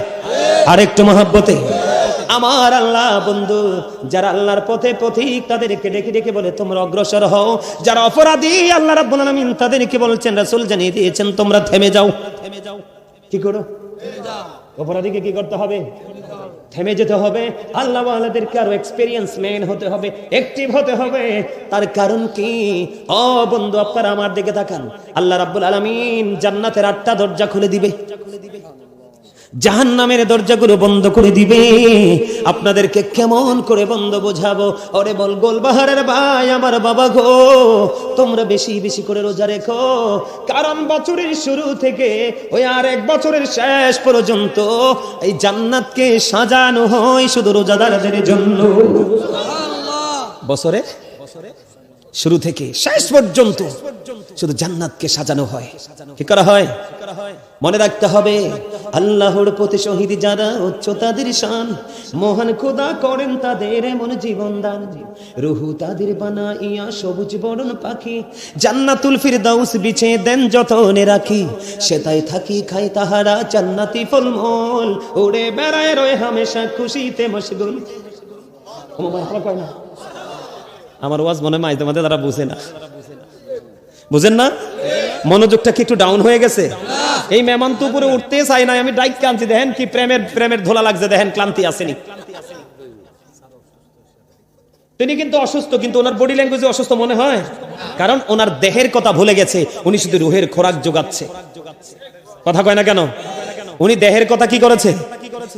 আর একটু মহব্বতে। আমার আল্লাহ বন্ধু, যারা আল্লাহর পথে পথিক, তাদেরকে ডেকে ডেকে বলে তোমরা অগ্রসর হও। যারা অপরাধী, আল্লাহ রাব্বুল আলামিন তাদেরকে বলছেন, রাসূল জানিয়ে দিয়েছেন, তোমরা থেমে যাও। থেমে যাও, কি করো? অপরাধীকে কি করতে হবে? থেমে যেতে হবে। আল্লাহ ওয়ালাদেরকে আরো এক্সপেরিয়েন্স ম্যান হতে হবে, অ্যাক্টিভ হতে হবে। তার কারণ কি? ও বন্ধু, আপনারা আমার দিকে তাকান। আল্লাহ রাব্বুল আলামিন জান্নাতের 8টা দরজা খুলে দিবে, জাহান্নামের দরজাগুলো বন্ধ করে দিবে। আপনাদেরকে কেমন করে বন্ধ বোঝাবো? ওরে বল গোলবাহারের ভাই, আমার বাবা গো, তোমরা বেশি বেশি করে রোজা রেখো, কারণ বছরের শুরু থেকে ওই আর এক বছরের শেষ পর্যন্ত এই জান্নাতকে সাজানো হয় শুধু রোজাদারদের জন্য। বছরে শুরু থেকে শেষ পর্যন্ত শুধু জান্নাতকে সাজানো হয়। কি করা হয়? মনে রাখতে হবে, আল্লাহর প্রতি শহীদ যারা, উচ্চ তাদের শান, মহান খোদা করেন তাদের এমন জীবন দান, রুহু তাদের বানাইয়া সবুজ বরণ পাখি, জান্নাতুল ফিরদাউস বিছে দেন যতনে রাখি, সেটাই থাকি খাই তাহারা জান্নাতি ফলমূল, উড়ে বেড়ায় রয় হামেশা খুশিতে মশগুল। আমার ওয়াজ মনে হয় তোমাদের তারা বুঝে না, বুঝেন না? মনোযোগটা কি একটু ডাউন হয়ে গেছে? এই মেহমান তো উপরে উঠতে চাই না, আমি ডাইক কাঁদছি, দেখেন কি প্রেমের ধোলা লাগছে, দেখেন ক্লান্তি আসেনি। তিনি কিন্তু অসুস্থ, কিন্তু ওনার বডি ল্যাঙ্গুয়েজে অসুস্থ মনে হয়, কারণ ওনার দেহের কথা ভুলে গেছে, উনি শুধু রুহের খোরাক যোগাচ্ছে। কথা কয় না কেন? উনি দেহের কথা কি করেছে?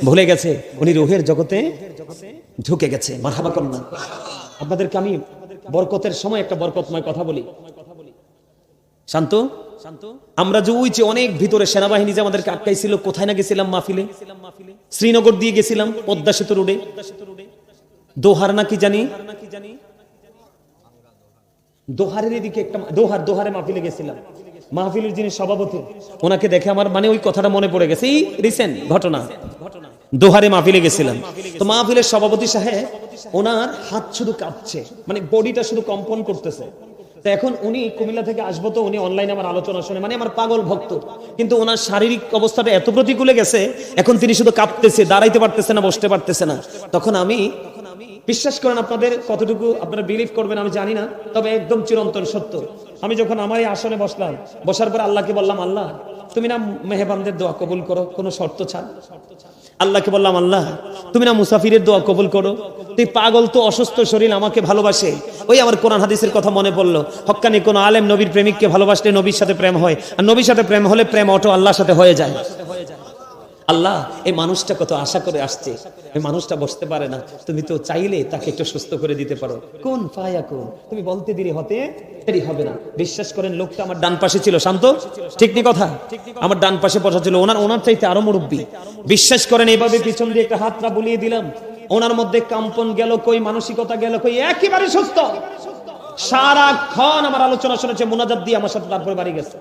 ভুলে গেছে, উনি রুহের জগতে ঢুকে গেছে। মারহাবা কন্যা। আপনাদেরকে আমি বরকতের সময় একটা বরকতময় কথা বলি। শান্ত, আমরা যে ওই যে অনেক ভিতরে সেনাবাহিনী যে আমাদেরকে আটকাইছিল, কোথায় না গেছিলাম মাহফিলে, শ্রীনগর দিয়ে গেছিলাম, পদ্মা সেতু রোডে, দোহার না কি জানি, দোহারের এদিকে একটা দোহারে মাহফিলে গেছিলাম। মাহফিলের যিনি সভাপতি, ওনাকে দেখে আমার মানে ওই কথাটা মনে পড়ে গেছে, এই রিসেন্ট ঘটনা। দোহারে মাহফিলে গেছিলাম, তো মাহফিলের সভাপতি সাহেব, ওনার হাত শুধু কাঁপছে, মানে বডিটা শুধু কম্পন করতেছে। তো এখন উনি কুমিল্লা থেকে আসবো, তো উনি অনলাইনে আমার আলোচনা শুনে, মানে আমার পাগল ভক্ত, কিন্তু ওনার শারীরিক অবস্থাটা এত প্রতিকূলে গেছে, এখন তিনি শুধু কাঁপতেছে, দাঁড়াইতে পারতেছে না, বসতে পারতেছে না। তখন আমি, বিশ্বাস করেন, আপনাদের কতটুকু আপনারা বিলিভ করবেন আমি জানি না, তবে একদম চিরন্তন সত্য, আমি যখন আমার এই আসনে বসলাম, বসার পর আল্লাহকে বললাম, আল্লাহ তুমি না মেহমানদের দোয়া কবুল করো কোনো শর্ত ছাড়। আল্লাহকে বললাম, আল্লাহ তুমি না মুসাফিরের দোয়া কবুল করো। তুই পাগল, তো অসুস্থ শরীর আমাকে ভালোবাসে। ওই আমার কোরআন হাদিসের কথা মনে পড়লো, হক্কানি কোন আলেম নবীর প্রেমিককে ভালোবাসলে নবীর সাথে প্রেম হয়, আর নবীর সাথে প্রেম হলে প্রেম অটো আল্লাহর সাথে হয়ে যায়। আল্লাহ, এই মানুষটা কত আশা করে আসছে, এই মানুষটা বসতে পারে না, তুমি তো চাইলে তাকে একটু সুস্থ করে দিতে পারো। কোন ফায়াকুন, তুমি বলতে দেরি হতে দেরি হবে না। বিশ্বাস করেন, লোকটা আমার ডান পাশে ছিল, শান্ত, ঠিক নি কথা, আমার ডান পাশে বসা ছিল, ওনার চাইতে আরো মুরব্বী। বিশ্বাস করেন, এইভাবে পিছন দিয়ে একটা হাতটা বুলিয়ে দিলাম, ওনার মধ্যে কম্পন গেল কই, মানসিকতা গেল কই, একেবারে সুস্থ। সারাক্ষণ আমার আলোচনা শুনেছে, মুনাজাত দিয়ে আমার সাথে, তারপরে বাড়ি গেছে।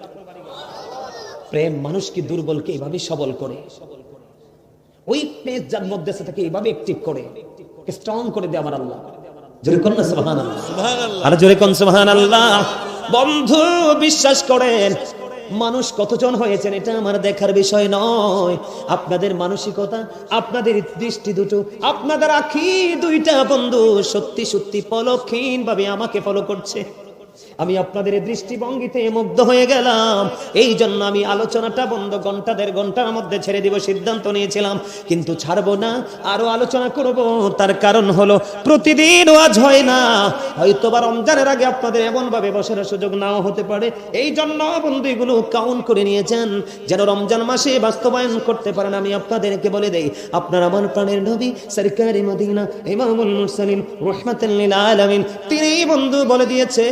প্রেম মানুষকে দুর্বলকে এইভাবে সবল করে, উইকনেস যার মধ্যে আছে তাকে এইভাবে অ্যাক্টিভ করে, স্ট্রং করে দেয় আমার আল্লাহ। জোরে কোন না সুবহানাল্লাহ, সুবহানাল্লাহ, আর জোরে কোন সুবহানাল্লাহ। বন্ধু বিশ্বাস করেন, মানুষ কতজন হয়েছেন এটা আমার দেখার বিষয় নয়। আপনাদের মানসিকতা, আপনাদের দৃষ্টি দুটো, আপনাদের আঁখি দুইটা বন্ধু সত্যি সত্যি পলকহীন ভাবে আমাকে ফলো করছে। আমি আপনাদের দৃষ্টিভঙ্গিতে মুগ্ধ হয়ে গেলাম, এই জন্য আমি আলোচনাটা বন্ধ ঘন্টা দেড় ঘন্টার মধ্যে ছেড়ে দিব সিদ্ধান্ত নিয়েছিলাম, কিন্তু ছাড়বো না, আরো আলোচনা করব। তার কারণ হলো প্রতিদিন ওয়াজ হয় না, হয়তো বা রমজানের আগে আপনাদের এমন ভাবে বসার সুযোগ নাও হতে পারে। এই জন্য বন্ধু এগুলো কাউন্ট করে নিয়েছেন যেন রমজান মাসে বাস্তবায়ন করতে পারেন। আমি আপনাদেরকে বলে দেই, আপনার আমার প্রাণের নবী সরকারে মদিনা ইমামুল মুরসালিন রাহমাতুল লিল আলামিন, তিনি বন্ধু বলে দিয়েছে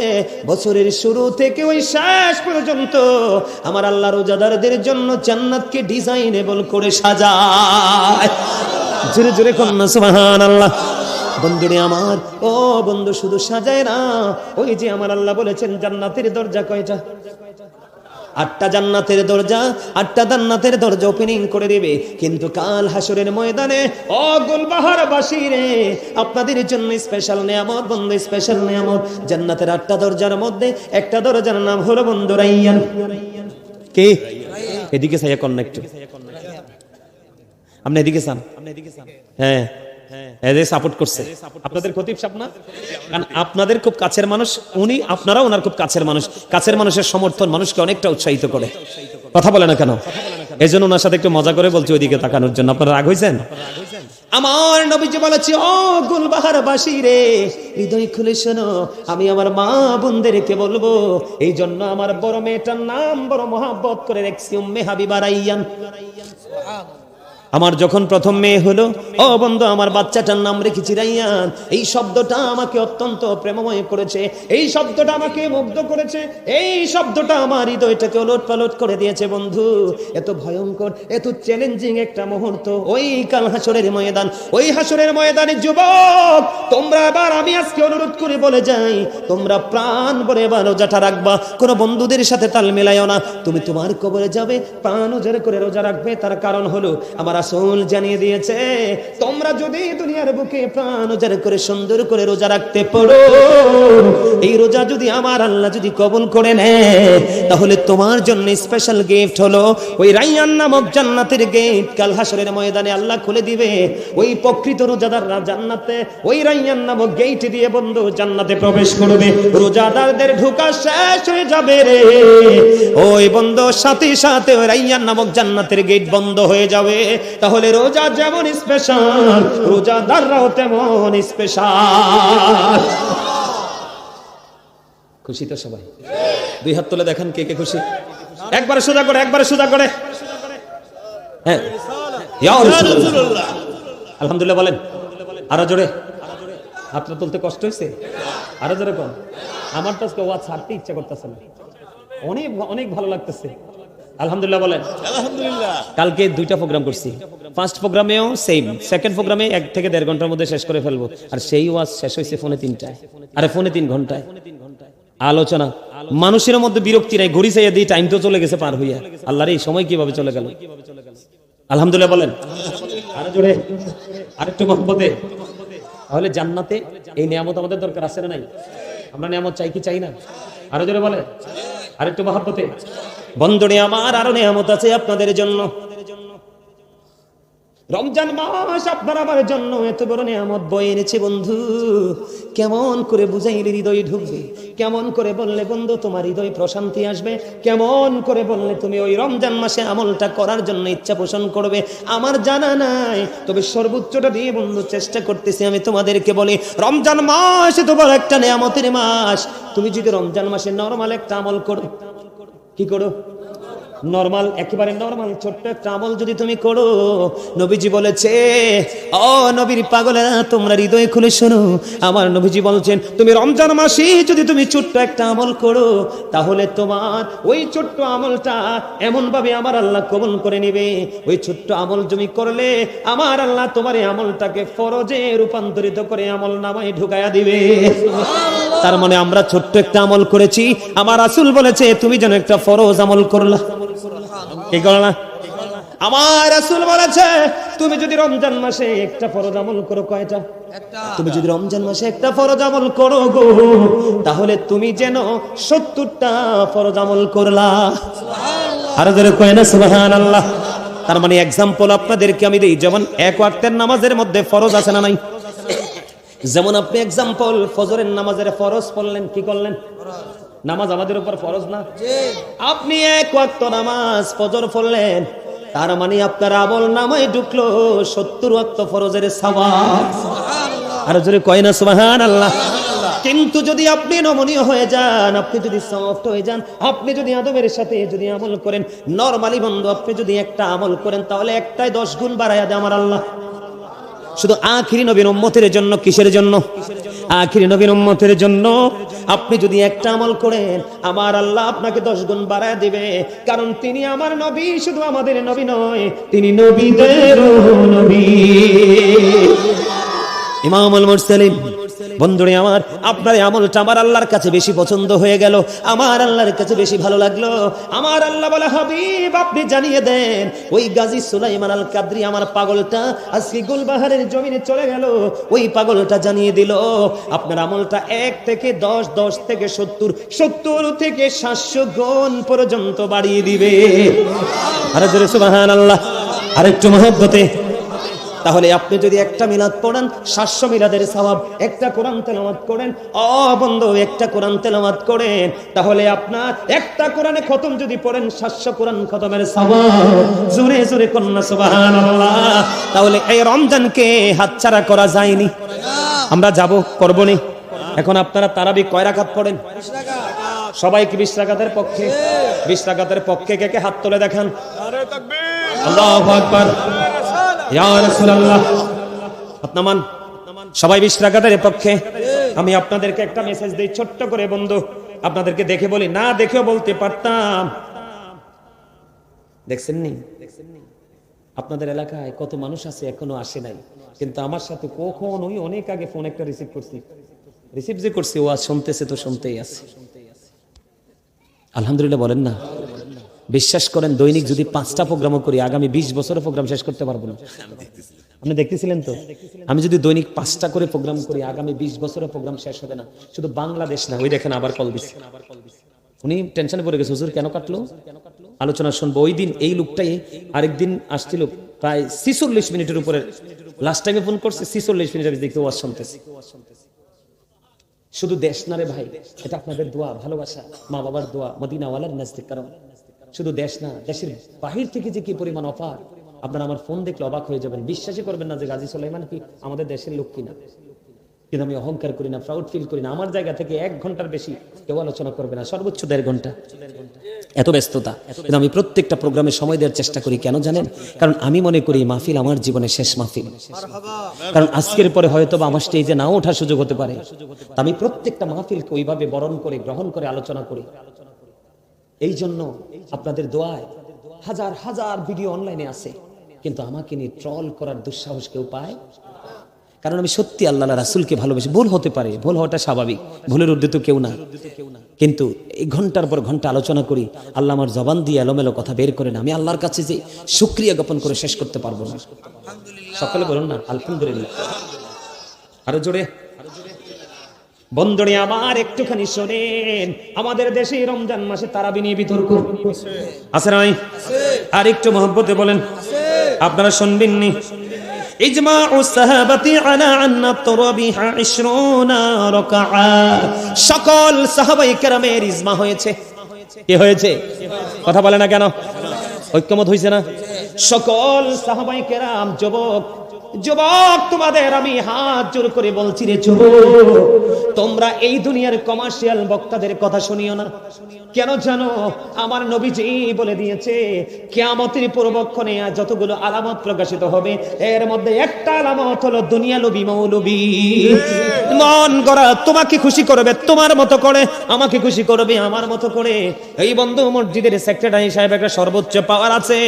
বছরের শুরু থেকে ওই শেষ পর্যন্ত আমার আল্লাহ রোজাদারদের জন্য জান্নাতকে ডিজাইনেবল করে সাজায়। জোরে জোরে কন্যা সুবহানাল্লাহ। বন্ধুরে আমার, ও বন্ধু শুধু সাজায় না, ওই যে আমার আল্লাহ বলেছেন জান্নাতের দরজা কয়টা? 8টা জান্নাতের দরজা, 8টা জান্নাতের দরজা ওপেনিং করে দিবে। কিন্তু কাল হাসরের ময়দানে ও গুলবাহারবাসী রে, আপনাদের জন্য স্পেশাল নিয়ামত বন্ধু, স্পেশাল নিয়ামত। জান্নাতের 8টা দরজার মধ্যে একটা দরজার নাম হলো বন্ধু রাইয়ান। কে এদিকে সাইয়া কন্নেক্ট, আপনি এদিকে চান? হ্যাঁ, এদের সাপোর্ট করছে আপনাদের খতিব সাহেব না, কারণ আপনাদের খুব কাছের মানুষ উনি, আপনারা ওনার খুব কাছের মানুষ। কাছের মানুষের সমর্থন মানুষকে অনেকটা উৎসাহিত করে। কথা বলে না কেন? এই জন্য ওনার সাথে একটু মজা করে বলছি ওইদিকে তাকানোর জন্য। আপনারা রাগ হয়েছেন? আমার নবীজি বলেছে, ও গুলবাহারবাসী রে, হৃদয় খুলে শোনো, আমি আমার মা বোনদেরকে বলবো। এই জন্য আমার বড় মেয়েটার নাম বড় মহাব্বত করে রেখেছি উম্মে হাবিবা রাইয়ান। আমার যখন প্রথম মেয়ে হলো, ও বন্ধু, আমার বাচ্চাটার নাম রেখেছি রাইয়ান। এই শব্দটা আমাকে অত্যন্ত প্রেমময় করেছে, এই শব্দটা আমাকে মুগ্ধ করেছে, এই শব্দটা আমার হৃদয়টাকে ওলট পালট করে দিয়েছে বন্ধু। এত ভয়ঙ্কর, এত চ্যালেঞ্জিং একটা মুহূর্ত ওই কাল হাসরের ময়দান। ওই হাসরের ময়দানে যুবক তোমরা এবার, আমি আজকে অনুরোধ করে বলে যাই, তোমরা প্রাণ ভরে এবার রোজাটা রাখবা। কোনো বন্ধুদের সাথে তাল মেলাইও না। তুমি তোমার কবরে যাবে, প্রাণ উজাড় করে রোজা রাখবে। তার কারণ হলো আমার রাসূল জানিয়ে দিয়েছে, তোমরা যদি দুনিয়ার বুকে প্রাণ উজাড় করে সুন্দর করে রোজা রাখতে পারো, এই রোজা যদি আমার আল্লাহ যদি কবুল করে নেয়, তাহলে তোমার জন্য স্পেশাল গিফট হলো ওই রাইয়ান নামক জান্নাতের গেট। কাল হাসরের ময়দানে আল্লাহ খুলে দিবে, ওই প্রকৃত রোজাদাররা জান্নাতে ওই রাইয়ান নামক গেট দিয়ে বন্ধু জান্নাতে প্রবেশ করবে। রোজাদারদের ঢোকা শেষ হয়ে যাবে রে, ওই বন্ধু সাথে সাথে ওই রাইয়ান নামক জান্নাতের গেট বন্ধ হয়ে যাবে। তাহলে রোজা যেমন স্পেশাল, রোজাদাররাও তেমন স্পেশাল। খুশি তো সবাই? দুই হাত তুলে দেখান কে কে খুশি। একবারে সোজা করে, একবারে সোজা করে। হ্যাঁ, ইয়া রাসূলুল্লাহ। আলহামদুলিল্লাহ বলেন আরো জোরে। হাতটা তুলতে কষ্ট হয়েছে? আরো জোরে কোন। আমার তো আজকে ওয়াজ ছাড়তে ইচ্ছা করতেছে না, অনেক অনেক ভালো লাগতেছে। আলহামদুলিল্লাহ বলেন আলহামদুলিল্লাহ। কালকে 2টা প্রোগ্রাম করছি। ফার্স্ট প্রোগ্রামেও সেম, সেকেন্ড প্রোগ্রামে 1 থেকে 1.5 ঘন্টার মধ্যে শেষ করে ফেলবো। আর সেই ওয়াজ শেষ হয়েছে ফোনে 3টায়, আরে ফোনে 3 ঘন্টায় আলোচনা। মানুষের মধ্যে বিরক্তি নাই, ঘড়ি চাইয়া দিই, টাইম তো চলে গেছে পার হইয়া। আল্লাহর এই সময় কিভাবে চলে গেল। আলহামদুলিল্লাহ বলেন আরো জোরে, আরেকটু মহব্বতে। তাহলে জান্নাতে এই নিয়ামত আমাদের দরকার আছে না নাই? আমরা নিয়ামত চাই কি চাই না? আরো জোরে বলে, আরেকটু মহব্বতে। বন্ধুরে আমার, আরো নিয়ামত আছে আপনাদের জন্য। রমজান মাস আপনার আমার জন্য এত বড় নিয়ামত বয়ে এনেছে বন্ধু। কেমন করে বুঝাইলে হৃদয়ে ঢুকবে, কেমন করে বললে বন্ধু তোমার হৃদয়ে প্রশান্তি আসবে, কেমন করে বললে তুমি ওই রমজান মাসে আমলটা করার জন্য ইচ্ছা পোষণ করবে, আমার জানা নাই। তবে সর্বোচ্চটা দিয়ে বন্ধু চেষ্টা করতেছি আমি তোমাদেরকে বলি, রমজান মাস এত বড় একটা নিয়ামতের মাস। তুমি যদি রমজান মাসে নরমাল একটা আমল করো, কি করো? নরমাল, একেবারে নরমাল ছোট্ট একটা আমল যদি তুমি করো, নবীজি বলেছে, ও নবীর পাগলেরা তোমরা হৃদয়ে খুলে শোনো, আমার নবীজি বলছেন তুমি রমজান মাসে যদি তুমি ছোট্ট একটা আমল করো, তাহলে তোমার ওই ছোট্ট আমলটা এমন ভাবে আমার আল্লাহ কবুল করে নেবে। ওই ছোট্ট আমল তুমি করলে আমার আল্লাহ তোমার এই আমলটাকে ফরজে রূপান্তরিত করে আমল নামায় ঢুকায়া দিবে। তার মানে আমরা ছোট্ট একটা আমল করেছি, আমার রাসূল বলেছে তুমি যেন একটা ফরজ আমল করলা। কি করলা? আমার রাসূল বলেছে তুমি যদি রমজান মাসে একটা ফরজ আমল করো, কয়টা? তুমি যদি রমজান মাসে একটা ফরজ আমল করো গো, তাহলে তুমি যেন 70টা ফরজ আমল করলা। আর যারা কয় না সুবহানাল্লাহ। তার মানে এক্সাম্পল আপনাদেরকে আমি দেই, যেমন 1 ওয়াক্তের নামাজের মধ্যে ফরজ আছে না নাই? যেমন আপনি এক্সাম্পল ফজরের নামাজের ফরজ পড়লেন, কি করলেন? নামাজ আমাদের উপর ফরজ না? আপনি এক ওয়াক্ত নামাজ ফজর পড়লেন, তার মানে আপনার আমল নামায় ঢুকলো 70 ওয়াক্ত ফরজের সওয়াব। আর জোরে কয় না সুবহানাল্লাহ। কিন্তু যদি আপনি নমনীয় হয়ে যান, আপনি যদি সফট হয়ে যান, আপনি যদি আদবের সাথে যদি আমল করেন, নরমালি বন্ধু আপনি যদি একটা আমল করেন, তাহলে একটাই 10 গুণ বাড়ায়া দেয় আমার আল্লাহ। শুধু আখিরি নবীর উম্মতের জন্য। কিসের জন্য? আখিরি নবীর উম্মতের জন্য। আপনি যদি একটা আমল করেন, আমার আল্লাহ আপনাকে 10 গুণ বাড়ায় দিবে, কারণ তিনি আমার নবী, শুধু আমাদের নবী নয়, তিনি নবীদেরও নবী। ইমামুল মুরসালিন। বন্ধুরে আমার, আপনার আমলটা আমার আল্লাহর কাছে বেশি পছন্দ হয়ে গেল, আমার আল্লাহর কাছে বেশি ভালো লাগলো। আমার আল্লাহ বলে, হাবিব আপনি জানিয়ে দেন, ওই গাজী সুলাইমান আল কাদরি আমার পাগলটা আজকে গুলবাহারের জমিনে চলে গেল, ওই পাগলটা জানিয়ে দিল আপনার আমলটা 1 থেকে 10, 10 থেকে 70, 70 থেকে 700 গুণ পর্যন্ত বাড়িয়ে দিবে। আরে জোরে সুবহানাল্লাহ। আরেকটু মহব্বতে। তাহলে আপনি যদি একটা মিলাদ পড়েন, 700 মিলাদের সওয়াব। একটা কোরআন তেলাওয়াত করেন, বন্ধু একটা কোরআন তেলাওয়াত করেন, তাহলে আপনার একটা কোরআনে খতম যদি পড়েন, 700 কোরআন খতমের সওয়াব। জোরে জোরে কন্না সুবহানাল্লাহ। তাহলে এই রমজানকে হাতছাড়া করা যায়নি। আমরা যাব, করব নি। এখন আপনারা তারাবি কয় রাকাত পড়েন? 20 রাকাত। সবাই কি 20 রাকাতের পক্ষে? 20 রাকাতের পক্ষে কে কে হাত তুলে দেখান। নারে তাকবীর, আল্লাহু আকবার, ইয়া রাসূলুল্লাহ। আপনামান সবাই 20 রাকাতের পক্ষে। আমি আপনাদেরকে একটা মেসেজ দেই ছোট্ট করে বন্ধু, আপনাদেরকে দেখে বলি, না দেখেও বলতে পারতাম। দেখছেন নি আপনাদের এলাকায় কত মানুষ আছে এখনো আসে নাই, কিন্তু আমার সাথে কখন ওই অনেক আগে ফোন একটা রিসিভ যে করছি, ও আজ শুনতেছে তো শুনতেই আছে। আলহামদুলিল্লাহ বলেন না? বিশ্বাস করেন, দৈনিক যদি 5টা প্রোগ্রামও করি, আগামী 20 বছরের প্রোগ্রাম শেষ করতে পারবো না। আপনি দেখতেছিলেন তো, আমি যদি দৈনিক 5টা করে প্রোগ্রাম করি, আগামী 20 বছরের প্রোগ্রাম শেষ হবে না। শুধু বাংলাদেশ না, ওই দেখেন আবার কল দিচ্ছে, উনি টেনশনে পড়ে গেছে, হুজুর কেন কাটলো, আলোচনা শুনবো। ওই দিন এই লোকটাই আরেকদিন আসছিল, প্রায় 46 মিনিটের উপরে। লাস্ট টাইমে ফোন করছে, 46 মিনিট আমি দেখতে ওয়াজ শুনতেছি। শুধু দেশ না রে ভাই, এটা আপনাদের দোয়া, ভালোবাসা, মা বাবার দোয়া, মদিনাওয়ালার নাজদিক কারণ। শুধু দেশ না, দেশের বাহির থেকে যে কি পরিমাণ অফার, আপনারা আমার ফোন দেখলে অবাক হয়ে যাবেন। বিশ্বাসই করবেন না যে গাজী সুলাইমান কি আমাদের দেশের লোক কিনা। কিন্তু আমি অহংকার করি না, প্রাউড ফিল করি না। আমার জায়গা থেকে 1 ঘন্টার বেশি কেউ আলোচনা করবে না, সর্বোচ্চ 1.5 ঘন্টা। এত ব্যস্ততা, কিন্তু আমি প্রত্যেকটা প্রোগ্রামে সময় দেওয়ার চেষ্টা করি। কেন জানেন? কারণ আমি মনে করি মাহফিল আমার জীবনের শেষ মাহফিল। কারণ আজকের পরে হয়তো বা আমার স্টেজে নাও ওঠার সুযোগ হতে পারে। আমি প্রত্যেকটা মাহফিলকে ওইভাবে বরণ করে, গ্রহণ করে আলোচনা করি। এই জন্য আপনাদের দোয়ায় হাজার হাজার ভিডিও অনলাইনে আছে, কিন্তু আমাকে নিয়ে ট্রল করার দুঃসাহস কেউ পায়। কারণ আমি সত্যি আল্লাহ রাসূলকে ভালোবাসি। ভুল হতে পারে, ভুল হওয়াটা স্বাভাবিক, ভুলের ঊর্ধ্বে তো কেউ না। কিন্তু এই ঘন্টার পর ঘন্টা আলোচনা করি, আল্লাহ আমার জবান দিয়ে এলোমেলো কথা বের করে না। আমি আল্লাহর কাছে যে শুকরিয়া জ্ঞাপন করে শেষ করতে পারবো না। সকলে বলুন না আলহামদুলিল্লাহ। আরো জোরে। বন্ধুরে আমার একটুখানি শোনেন, আমাদের দেশে রমজান মাসে তারাবি নিয়ে বিতর্ক আছে না? আর একটু মহব্বতে বলেন, আপনারা শুনবেন নি? ইজমাউস সাহাবাতি আলা আন্না তারাবিহা 20 রাকাআত। সকল সাহাবায়ে কেরামের ইজমা হয়েছে। কি হয়েছে? কথা বলে না কেন? ঐক্যমত হইছে না? সকল সাহাবায়ে কেরাম, যুবক তোমাদের আমি হাত জোর করে বলছি রে যুবক, তোমরা এই দুনিয়ার কমার্শিয়াল বক্তাদের কথা শুনিও না। কেন জানো? আমার নবীজি বলে দিয়েছে, কিয়ামতের পূর্বক্ষণে যতগুলো আলামত প্রকাশিত হবে, এর মধ্যে একটা আলামত হলো দুনিয়া লোভী মৌলবী। মন গড়া তোমাকে খুশি করবে তোমার মতো করে, আমাকে খুশি করবে আমার মতো করে। এই বন্ধু মসজিদের সেক্রেটারি সাহেব একটা সর্বোচ্চ পাওয়ার আছে।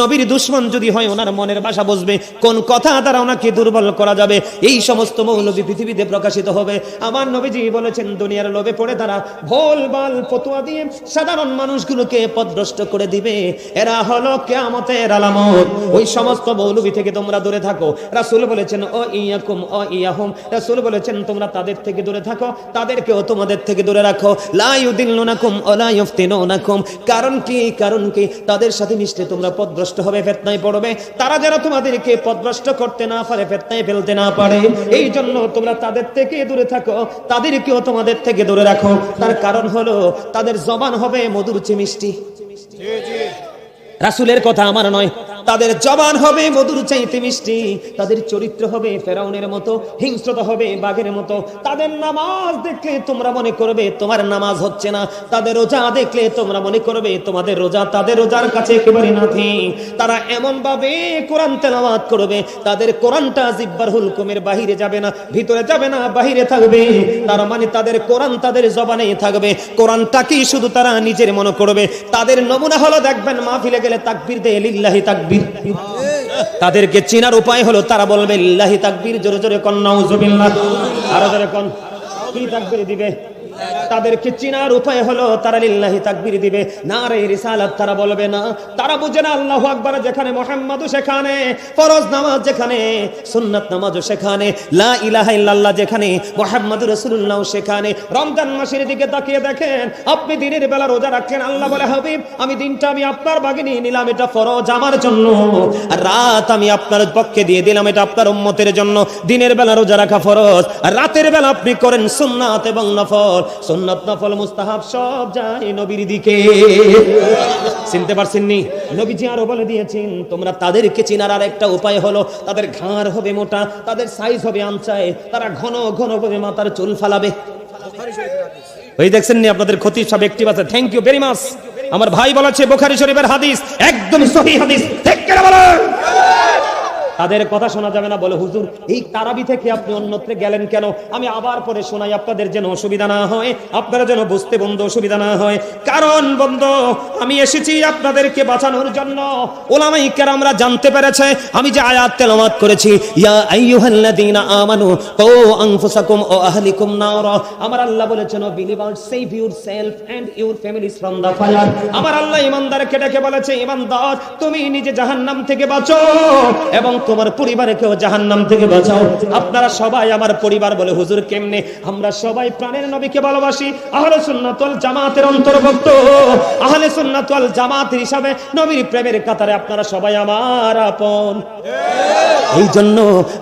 নবীর দুশমন যদি হয়, ওনার মনের ভাষা বুঝবে, কোন কথা দ্বারা ওনাকে দুর্বল করা যাবে। এই সমস্ত মৌলবী পৃথিবীতে প্রকাশিত হবে। আমার নবীজি বলেছেন, দুনিয়ার লোভে পড়ে তারা ভোলবাল ফতোয়া দিয়ে সাধারণ মানুষগুলোকে পথভ্রষ্ট করে দিবে। এরা হলো কিয়ামতের আলামত। ওই সমস্ত মৌলবী থেকে তোমরা দূরে থাকো। রাসূল বলেছেন, ও ইয়াকুম ও ইয়াহুম, রাসূল বলেছেন তোমরা তাদের থেকে দূরে থাকো, তাদেরকেও তোমাদের থেকে দূরে রাখো। লা ইউদিল্লুনাকুম ওয়া লা ইফতিনুনাকুম। কারণ কি? তাদের সাথে মিশলে তোমরা পথভ্রষ্ট হবে, ফিতনায় পড়বে। তারা যারা তোমাদেরকে পথভ্রষ্ট করতে করতে না পারে, ফিতনায় ফেলতে না পারে। এই জন্য তোমরা তাদের থেকে দূরে থাকো, তাদেরকেও তোমাদের থেকে দূরে রাখো। তার কারণ হলো তাদের জবান হবে মধুর চেয়ে মিষ্টি। রাসূলের কথা আমার নয়, তাদের জবান হবে মধুর চাইতে মিষ্টি, তাদের চরিত্র হবে ফেরাউনের মতো, হিংস্রতা হবে বাঘের মতো। তাদের নামাজ দেখলে তোমরা মনে করবে তোমার নামাজ হচ্ছে না, তাদের রোজা দেখলে তোমরা মনে করবে তোমাদের রোজা তাদের রোজার কাছে একেবারে নাথিং। তারা এমন ভাবে কোরআন তেলাওয়াত করবে, তাদের কোরআনটা জিহ্বার হুলকুমের বাহিরে যাবে না, ভিতরে যাবে না, বাহিরে থাকবে। তার মানে তাদের কোরআন তাদের জবানেই থাকবে, কোরআনটাকে শুধু তারা নিজের মনে করবে। তাদের নমুনা হলো দেখবেন মাহফিলে গেলে তাকবীর দেয় লিল্লাহি তাকবীর। তাদেরকে চেনার উপায় হলো তারা বলবে লিল্লাহি তাকবীর, জোরে জোরে কোন নাউজুবিল্লাহ, আরো জোরে কোন, কি তাকবীর দিবে? তাদেরকে চিনার উপায় হলো তারা লিল্লাহি তাকবীর দিবে, নারে রিসালাত তারা বলবে না। তারা বুঝে না আল্লাহু আকবার যেখানে মুহাম্মাদও সেখানে, ফরজ নামাজ যেখানে, সুন্নাত নামাজও সেখানে, লা ইলাহা ইল্লাল্লাহ যেখানে, মুহাম্মাদুর রাসূলুল্লাহ সেখানে। রমজান মাসের দিকে তাকিয়ে দেখেন, আপনি দিনের বেলা রোজা রাখেন, আল্লাহ বলে হাবিব আমি দিনটা আমি আপনার ভাগে নিয়ে নিলাম, এটা ফরজ আমার জন্য, আর রাত আমি আপনার পক্ষে দিয়ে দিলাম, এটা আপনার উম্মতের জন্য। দিনের বেলা রোজা রাখা ফরজ, আর রাতের বেলা আপনি করেন সুন্নাত এবং নফল। সুন্নাত নফল মুস্তাহাব সব যায় নবীর দিকে। চিনতে পারছেন নি? নবীজি আরো বলে দিয়েছেন তোমরা তাদেরকে চিনার আর একটা উপায় হলো তাদের ঘাড় হবে মোটা, তাদের সাইজ হবে আনচায়, তারা ঘন ঘন ভাবে মাথার চুল ফালাবে। ওই দেখছেন নি আপনাদের খতিব সাহেব একটি আছে, থ্যাংক ইউ ভেরি মাচ। আমার ভাই বলেছে বুখারী শরীফের হাদিস, একদম সহিহ হাদিস, ঠিক করে বলেন। তাদের কথা শোনা যাবে না, বলে হুজুর এই তারাবি থেকে আপনি অন্যত্রে গেলেন কেন? আমি আবার পরে শোনাই আপনাদের যেন অসুবিধা না হয়, আপনারা যেন বুঝতে বন্ধু অসুবিধা না হয়। কারণ বন্ধু আমি এসেছি আপনাদেরকে বাঁচানোর জন্য। উলামায়ে কেরামরা জানতে পেরেছে আমি যে আয়াত তেলাওয়াত করেছি, ইয়া আইয়ুহাল্লাযীনা আমানু কু আনফুসাকুম ওয়া আহলিকুম নারা, আমার আল্লাহ বলেছেন believer save yourself and your families from the fire. আমার আল্লাহ ঈমানদারকে ডেকে বলেছে ঈমানদার তুমি নিজে জাহান্নাম থেকে বাঁচো এবং তোমার পরিবারকেও জাহান্নাম থেকে বাঁচাও। আপনারা সবাই আমার পরিবার। বলে হুজুর কেমনে? আমরা সবাই প্রাণের নবীকে ভালোবাসি, আহলে সুন্নাত ওয়াল জামাতের অন্তর্ভুক্ত। আহলে সুন্নাত ওয়াল জামাত হিসাবে নবীর প্রেমের কাতারে আপনারা সবাই আমার আপন। এই জন্য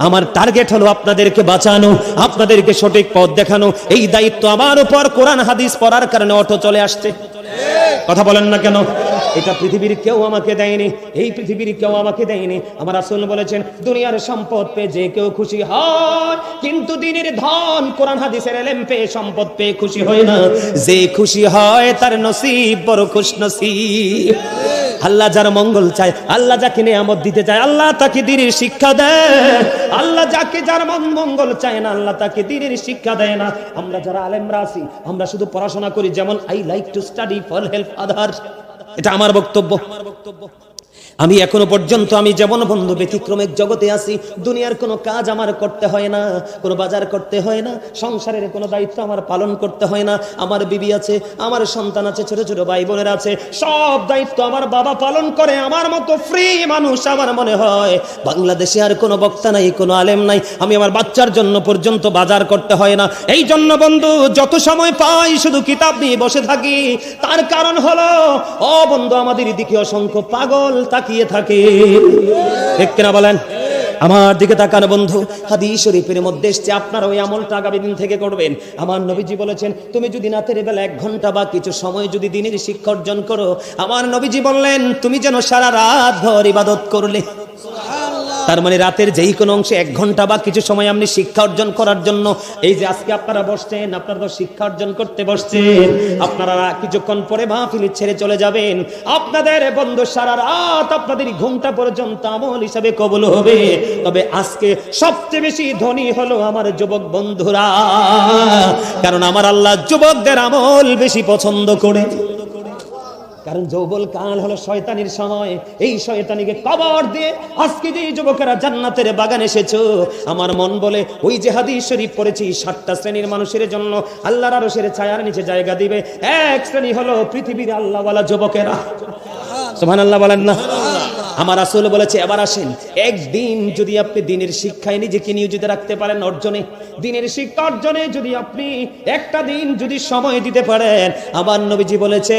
আমার টার্গেট হলো আপনাদেরকে বাঁচানো, আপনাদেরকে সঠিক পথ দেখানো। এই দায়িত্ব আমার উপর কোরআন হাদিস পড়ার কারণে অটো চলে আসছে। কথা বলেন না কেন? এটা পৃথিবীর কেউ আমাকে দেয়নি, এই পৃথিবীর কেউ আমাকে দেয়নি। আমার রাসূল বলেছেন দুনিয়ার সম্পদ পেয়ে যে কেউ খুশি হয়, কিন্তু দিনের ধন কোরআন হাদিসের ইলম পেয়ে সম্পদ পেয়ে খুশি হয় না। যে খুশি হয় তার নসিব বড় খুশনসিব। আল্লাহ যার মঙ্গল চায়, আল্লাহ যাকে নিয়ামত দিতে চায়, আল্লাহ তাকে দ্বীনের শিক্ষা দেয়। আল্লাহ যাকে যার মঙ্গল চায় না, আল্লাহ তাকে দ্বীনের শিক্ষা দেয় না। আমরা যারা আলেমরা আছি আমরা শুধু পড়াশোনা করি, যেমন I like to study for help others, এটা আমার বক্তব্য। আমি এখনো পর্যন্ত আমি যেমন বন্ধু ব্যতিক্রমের জগতে আছি, দুনিয়ার কোনো কাজ আমার করতে হয় না, কোনো বাজার করতে হয় না, সংসারের কোনো দায়িত্ব আমার পালন করতে হয় না। আমার বিবি আছে, আমার সন্তান আছে, ছোট ছোট ভাই বোনের আছে, সব দায়িত্ব আমার বাবা পালন করে। আমার মতো ফ্রি মানুষ আমার মনে হয় বাংলাদেশে আর কোনো বক্তা নাই, কোনো আলেম নাই। আমি আমার বাচ্চার জন্য পর্যন্ত বাজার করতে হয় না। এই জন্য বন্ধু যত সময় পাই শুধু কিতাব নিয়ে বসে থাকি। তার কারণ হলো ও বন্ধু আমাদের দিকে অসংখ্য পাগল তাকিয়ে থাকে, ঠিক কিনা বলেন? আমার দিকে তাকানো বন্ধু। হাদিস শরীফের মধ্যে এসেছে আপনারা ওই আমলটা আগামী দিন থেকে করবেন। আমার নবীজি বলেছেন তুমি যদি রাতের বেলা 1 ঘন্টা বা কিছু সময় যদি দিনের শিক্ষা অর্জন করো, আমার নবীজি বললেন তুমি যেন সারা রাত ভর ইবাদত করলে। তার মানে রাতের যেই কোনো অংশে 1 ঘন্টা বা কিছু সময় আপনি শিক্ষা অর্জন করার জন্য, এই যে আজকে আপনারা বসছেন, আপনারা তো শিক্ষা অর্জন করতে বসছেন, আপনারা কিছুক্ষণ পরে মাহফিল ছেড়ে চলে যাবেন। আপনাদের বন্ধু সারা রাত আপনাদের ঘুমটা পর্যন্ত আমল হিসাবে কবুল হবে। তবে আজকে সবচেয়ে বেশি ধনী হলো আমার যুবক বন্ধুরা, কারণ আমার আল্লাহ যুবকদের আমল বেশি পছন্দ করে। কারণ যৌবন কাল হলো শয়তানির সময়, এই শয়তানিকে কবর দিয়ে আজকে যে যুবকেরা জান্নাতের বাগানে এসেছো, আমার মন বলে ওই যে হাদিস শরীফ পড়েছি 7টা শ্রেণীর মানুষের জন্য আল্লাহর আরশের ছায়ার নিচে জায়গা দিবে। এক শ্রেণী হলো পৃথিবীর আল্লাহওয়ালা যুবকেরা। সুবহানাল্লাহ বলেন না? আমার রাসূল বলেছে এবার আসেন, একদিন যদি আপনি দ্বীনের শিক্ষায় নিজেকে নিয়োজিত রাখতে পারেন, অর্জনে, দ্বীনের শিক্ষা অর্জনে যদি আপনি একটা দিন যদি সময় দিতে পারেন, আমার নবীজি বলেছে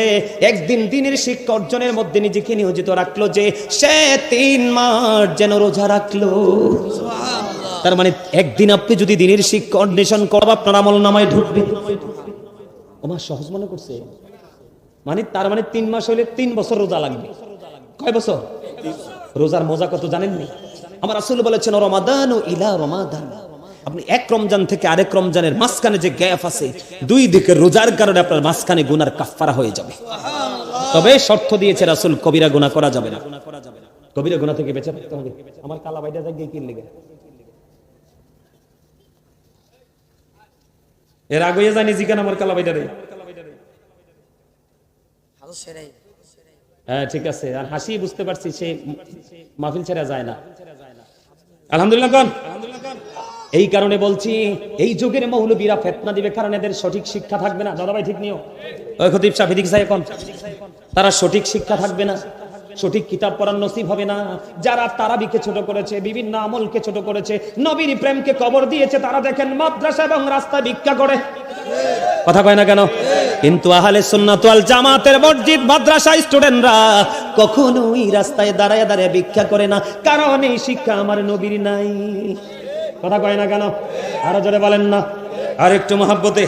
একদিন দ্বীনের শিক্ষা অর্জনের মধ্যে নিজেকে নিয়োজিত রাখলো যে সে 3 মাস যেন রোজা রাখলো। তার মানে একদিন আপনি যদি দ্বীনের শিক্ষা অন্বেষণ করব, আপনার আমলনামায় ঢুকবে। ওমা সহজ মনে করছে, মানে তার মানে 3 মাস হইলে 3 বছর রোজা লাগবে। কয় বছর? রোজার মজা কত জানেননি? আমার রাসূল বলেছেন রমাদানু ইলা রমাদান, আপনি এক রমজান থেকে আরেক রমজানের মাঝখানে যে গ্যাপ আছে, 2 দিকে রোজার কারণে আপনার মাঝখানে গুনার কাফফারা হয়ে যাবে। তবে শর্ত দিয়েছে রাসূল, কবিরা গুনাহ করা যাবে না। কবিরা গুনাহ থেকে বেঁচে থাকতে হবে। আমার কালা বাইটা জায়গায় কি লেগে এর আগে জানি জিকান আমার কালা বাইটা রে। হ্যাঁ ঠিক আছে, আর হাসি বুঝতে পারছি সে মাহফিল ছেড়ে যায় না। আলহামদুলিল্লাহ কোন? এই কারণে বলছি এই যুগের মৌলবীরা ফিতনা দিবে, কারণ এদের সঠিক শিক্ষা থাকবে না। দাদা ভাই ঠিক নিও, ওই খতিব সাহেব ঠিক সাহেব কোন? তারা সঠিক শিক্ষা থাকবে না, সঠিক কিতাব পড়ার নসিব হবে না। যারা তারাবিকে ছোট করেছে, বিভিন্ন আমলকে ছোট করেছে, নবীর প্রেমকে কবর দিয়েছে, তারা দেখেন মাদ্রাসা এবং রাস্তায় ভিক্ষা করে। কথা কয় না কেন? কিন্তু আহলে সুন্নাত ওয়াল জামাতের মসজিদ মাদ্রাসা স্টুডেন্টরা কখনোই রাস্তায় দাঁড়ায় দাঁড়ায় ভিক্ষা করে না, কারণ এই শিক্ষা আমার নবীর নাই। কথা কয় না কেন? আরো জোরে বলেন না, আর একটু মহব্বতে।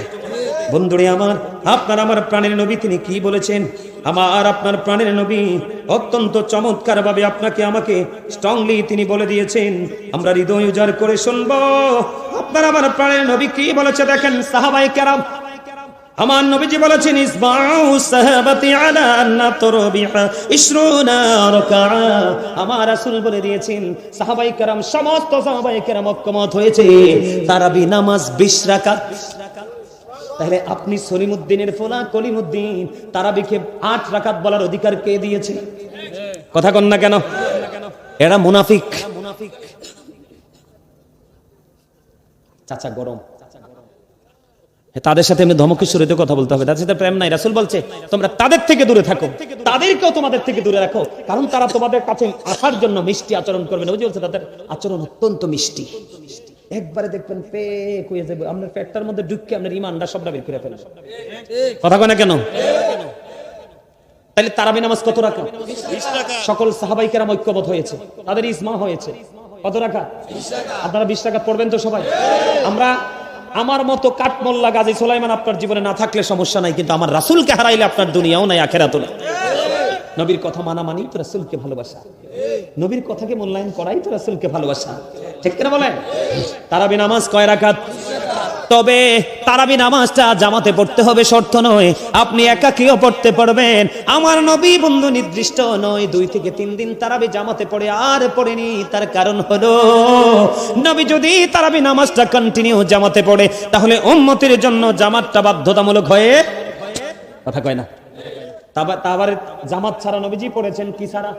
বন্ধুরে আমার, আপনার আমার প্রাণের নবী তিনি কি বলেছেন? আমার আপনার প্রাণের নবী অত্যন্ত চমৎকার ভাবে আপনাকে আমাকে স্ট্রংলি তিনি বলে দিয়েছেন, আমরা হৃদয় উজাড় করে শুনবো আপনার আমার প্রাণের নবী কি বলেছে। দেখেন সাহাবায়ে কেরাম, আমার নবীজি বলেছেন ইসমাউ সাহাবাতি আলা আন্না তারাবিহা 20 রাকাআ। আমার রাসূল বলে দিয়েছেন সাহাবায়ে কেরাম, সমস্ত সাহাবায়ে কেরাম ঐক্যমত হয়েছে তারাবি নামাজ 20 রাকাত। তাহলে আপনি সলিমউদ্দিনের ফোলা কলিমউদ্দিন তারাবিকে 8 রাকাত বলার অধিকার কে দিয়েছে? কথা কন না কেন? এরা মুনাফিক। চাচা গরম, তাদের সাথে আমি ধমকের শুরুতে কথা বলতে হবে, তাদের সাথে প্রেম নাই। রাসূল বলছে তোমরা তাদের থেকে দূরে থাকো, তাদেরকেও তোমাদের থেকে দূরে রাখো, কারণ তারা তোমাদের কাছে আসার জন্য মিষ্টি আচরণ করবে না। বুঝতে বলছে তাদের আচরণ অত্যন্ত মিষ্টি। একবারে দেখবেন পেক হয়ে যাবে, আপনার পেটটার মধ্যে ঢুকে আপনার ইমানটা সবটা বের করে ফেলবে। কথা কয় না কেন? তাহলে তারাবি নামাজ কত রাকাত? 20 রাকাত। সকল সাহাবায়ে কেরাম ঐক্যবদ্ধ হয়েছে, তাদের ইজমা হয়েছে। কত রাকাত? 20 রাকাত। আপনারা 20 রাকাত পড়বেন তো সবাই? আমরা আমার মতো কাঠমোল্লা গাজী সুলাইমান আপনার জীবনে না থাকলে সমস্যা নাই, কিন্তু আমার রাসূলকে হারাইলে আপনার দুনিয়াও নাই আখিরাতও নাই। নবীর কথা মানা মানেই তো রাসূলকে ভালোবাসা, নবীর কথাকে মূল্যায়ন করাই তো রাসূলকে ভালোবাসা, ঠিক কিনা বলেন? তারাবি নামাজ কয় রাকাত? তবে তারাবি নামাজটা জামাতে পড়তে হবে, শর্ত নয়, আপনি একাকিও পড়তে পারবেন। আমার নবী বন্ধু নির্দিষ্ট নয়, 2 থেকে 3 দিন তারাবি জামাতে পড়ে আর পড়েনি। তার কারণ হলো নবী যদি তারাবি নামাজটা কন্টিনিউ জামাতে পড়ে, তাহলে উম্মতের জন্য জামাতটা বাধ্যতামূলক হয়ে, কথা কয় না? তারপর জামাত ছাড়া নবীজি পড়েছেন কি ছাড়া?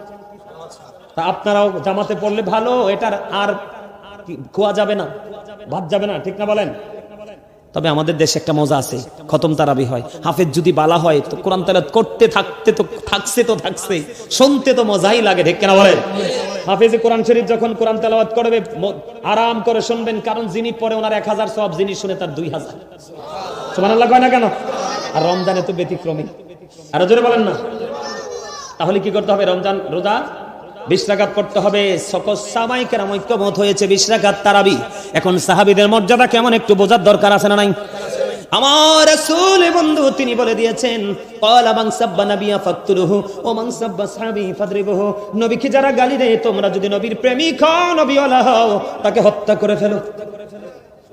তা আপনারাও জামাতে পড়লে ভালো, এটার আর খোয়া যাবে না, বাদ যাবে না, ঠিক না বলেন? তবে আমাদের দেশে একটা মজা আছে, খতম তারাবি হয়, হাফেজ যদি বালা হয় তো কোরআন তেলাওয়াত করতে থাকতে তো থাকছে, শুনতে তো মজাই লাগে, ঠিক কিনা বলেন? হাফেজে কোরআন শরীফ যখন কোরআন তেলাওয়াত করবে আরাম করে শুনবেন, কারণ যিনি পড়ে ওনার 1000 সওয়াব, যিনি শুনে তার 2000। সুবহানাল্লাহ কয় না কেন? আর রমজানে তো ব্যতিক্রমী, আরো জোরে বলেন না। তাহলে কি করতে হবে? রমজান রোজা 20 রাকাত পড়তে হবে। সকল সাহাবায়ে কেরাম ঐক্যমত হয়েছে 20 রাকাত তারাবি। এখন সাহাবীদের মর্যাদা কেমন একটু বোঝার দরকার আছে না নাই? আমার রাসূল বন্ধু তিনি বলে দিয়েছেন ক্বালা মান সাব্বা নাবিয়া ফাকতুলুহু ওয়া মান সাব্বা সাহাবী ফাদরিবুহু। নবীকে যারা গালি দেয়, তোমরা যদি নবীর প্রেমিক হও, নবীওয়ালা হও, তাকে হত্যা করে ফেলো।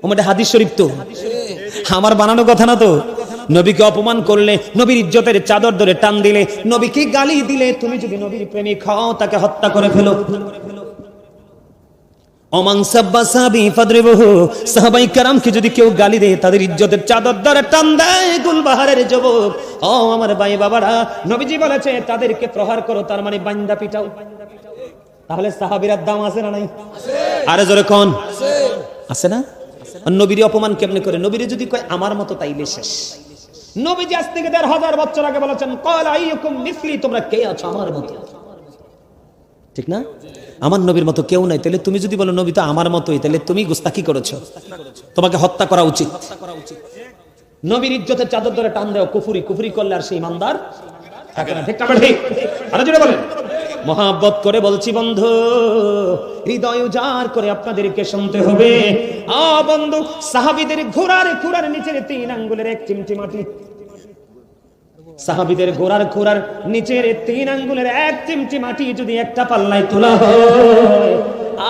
ওটা হাদিস শরীফ তো, আমার বানানো কথা না তো। নবীকে অপমান করলে, নবীর ইজ্জতের চাদর ধরে টান দিলে, নবীকে গালি দিলে, তুমি যদি নবীর প্রেমিক হও, তাকে হত্যা করে ফেলো। ওমান সাব্বা সাহাবী ফাদরিবুহু, সাহাবায়ে কেরামকে যদি কেউ গালি দেয়, তাদের ইজ্জতের চাদর ধরে টান দেয়। গুলবাহারের যুবক, ও আমার ভাই বাবারা, নবীজি বলেছে তাদেরকে প্রহার করো, তার মানে বান্দা পিটাও। তাহলে সাহাবীর দাম আছে না নাই? আরে জোরে কোন? আছে না? নবীর অপমান কেমনে করে? নবীরে যদি কয় আমার মতো, তাইলে শেষ। নবীজি আজ থেকে 1500 বছর আগে বলেছেন ক্বালা আইয়ুকুম মিসলি, তোমরা কে আছো আমার মতো? ঠিক না? আমার নবীর মতো কেউ নাই, তাহলে তুমি যদি বলো নবী তো আমার মতোই, তাহলে তুমি গুস্তাখি করেছো, তোমাকে হত্যা করা উচিত। নবীর ইজ্জতের চাদর ধরে টান দেও, কুফরি কুফরি করলে আর সেই ইমানদার থাকে না। ঠিক না ঠিক? আরে জোরে বলেন। মহাব্বত করে বলছি বন্ধু, হৃদয় উজাড় করে আপনাদেরকে শুনতে হবে। বন্ধু, সাহাবীদের ঘোড়ার নিচের 3 আঙ্গুলের 1 চিমটি মাটি, সাহাবীদের ঘোড়ার নিচের 3 আঙ্গুলের 1 চিমটি মাটি যদি একটা পাল্লায় তোলা হয়,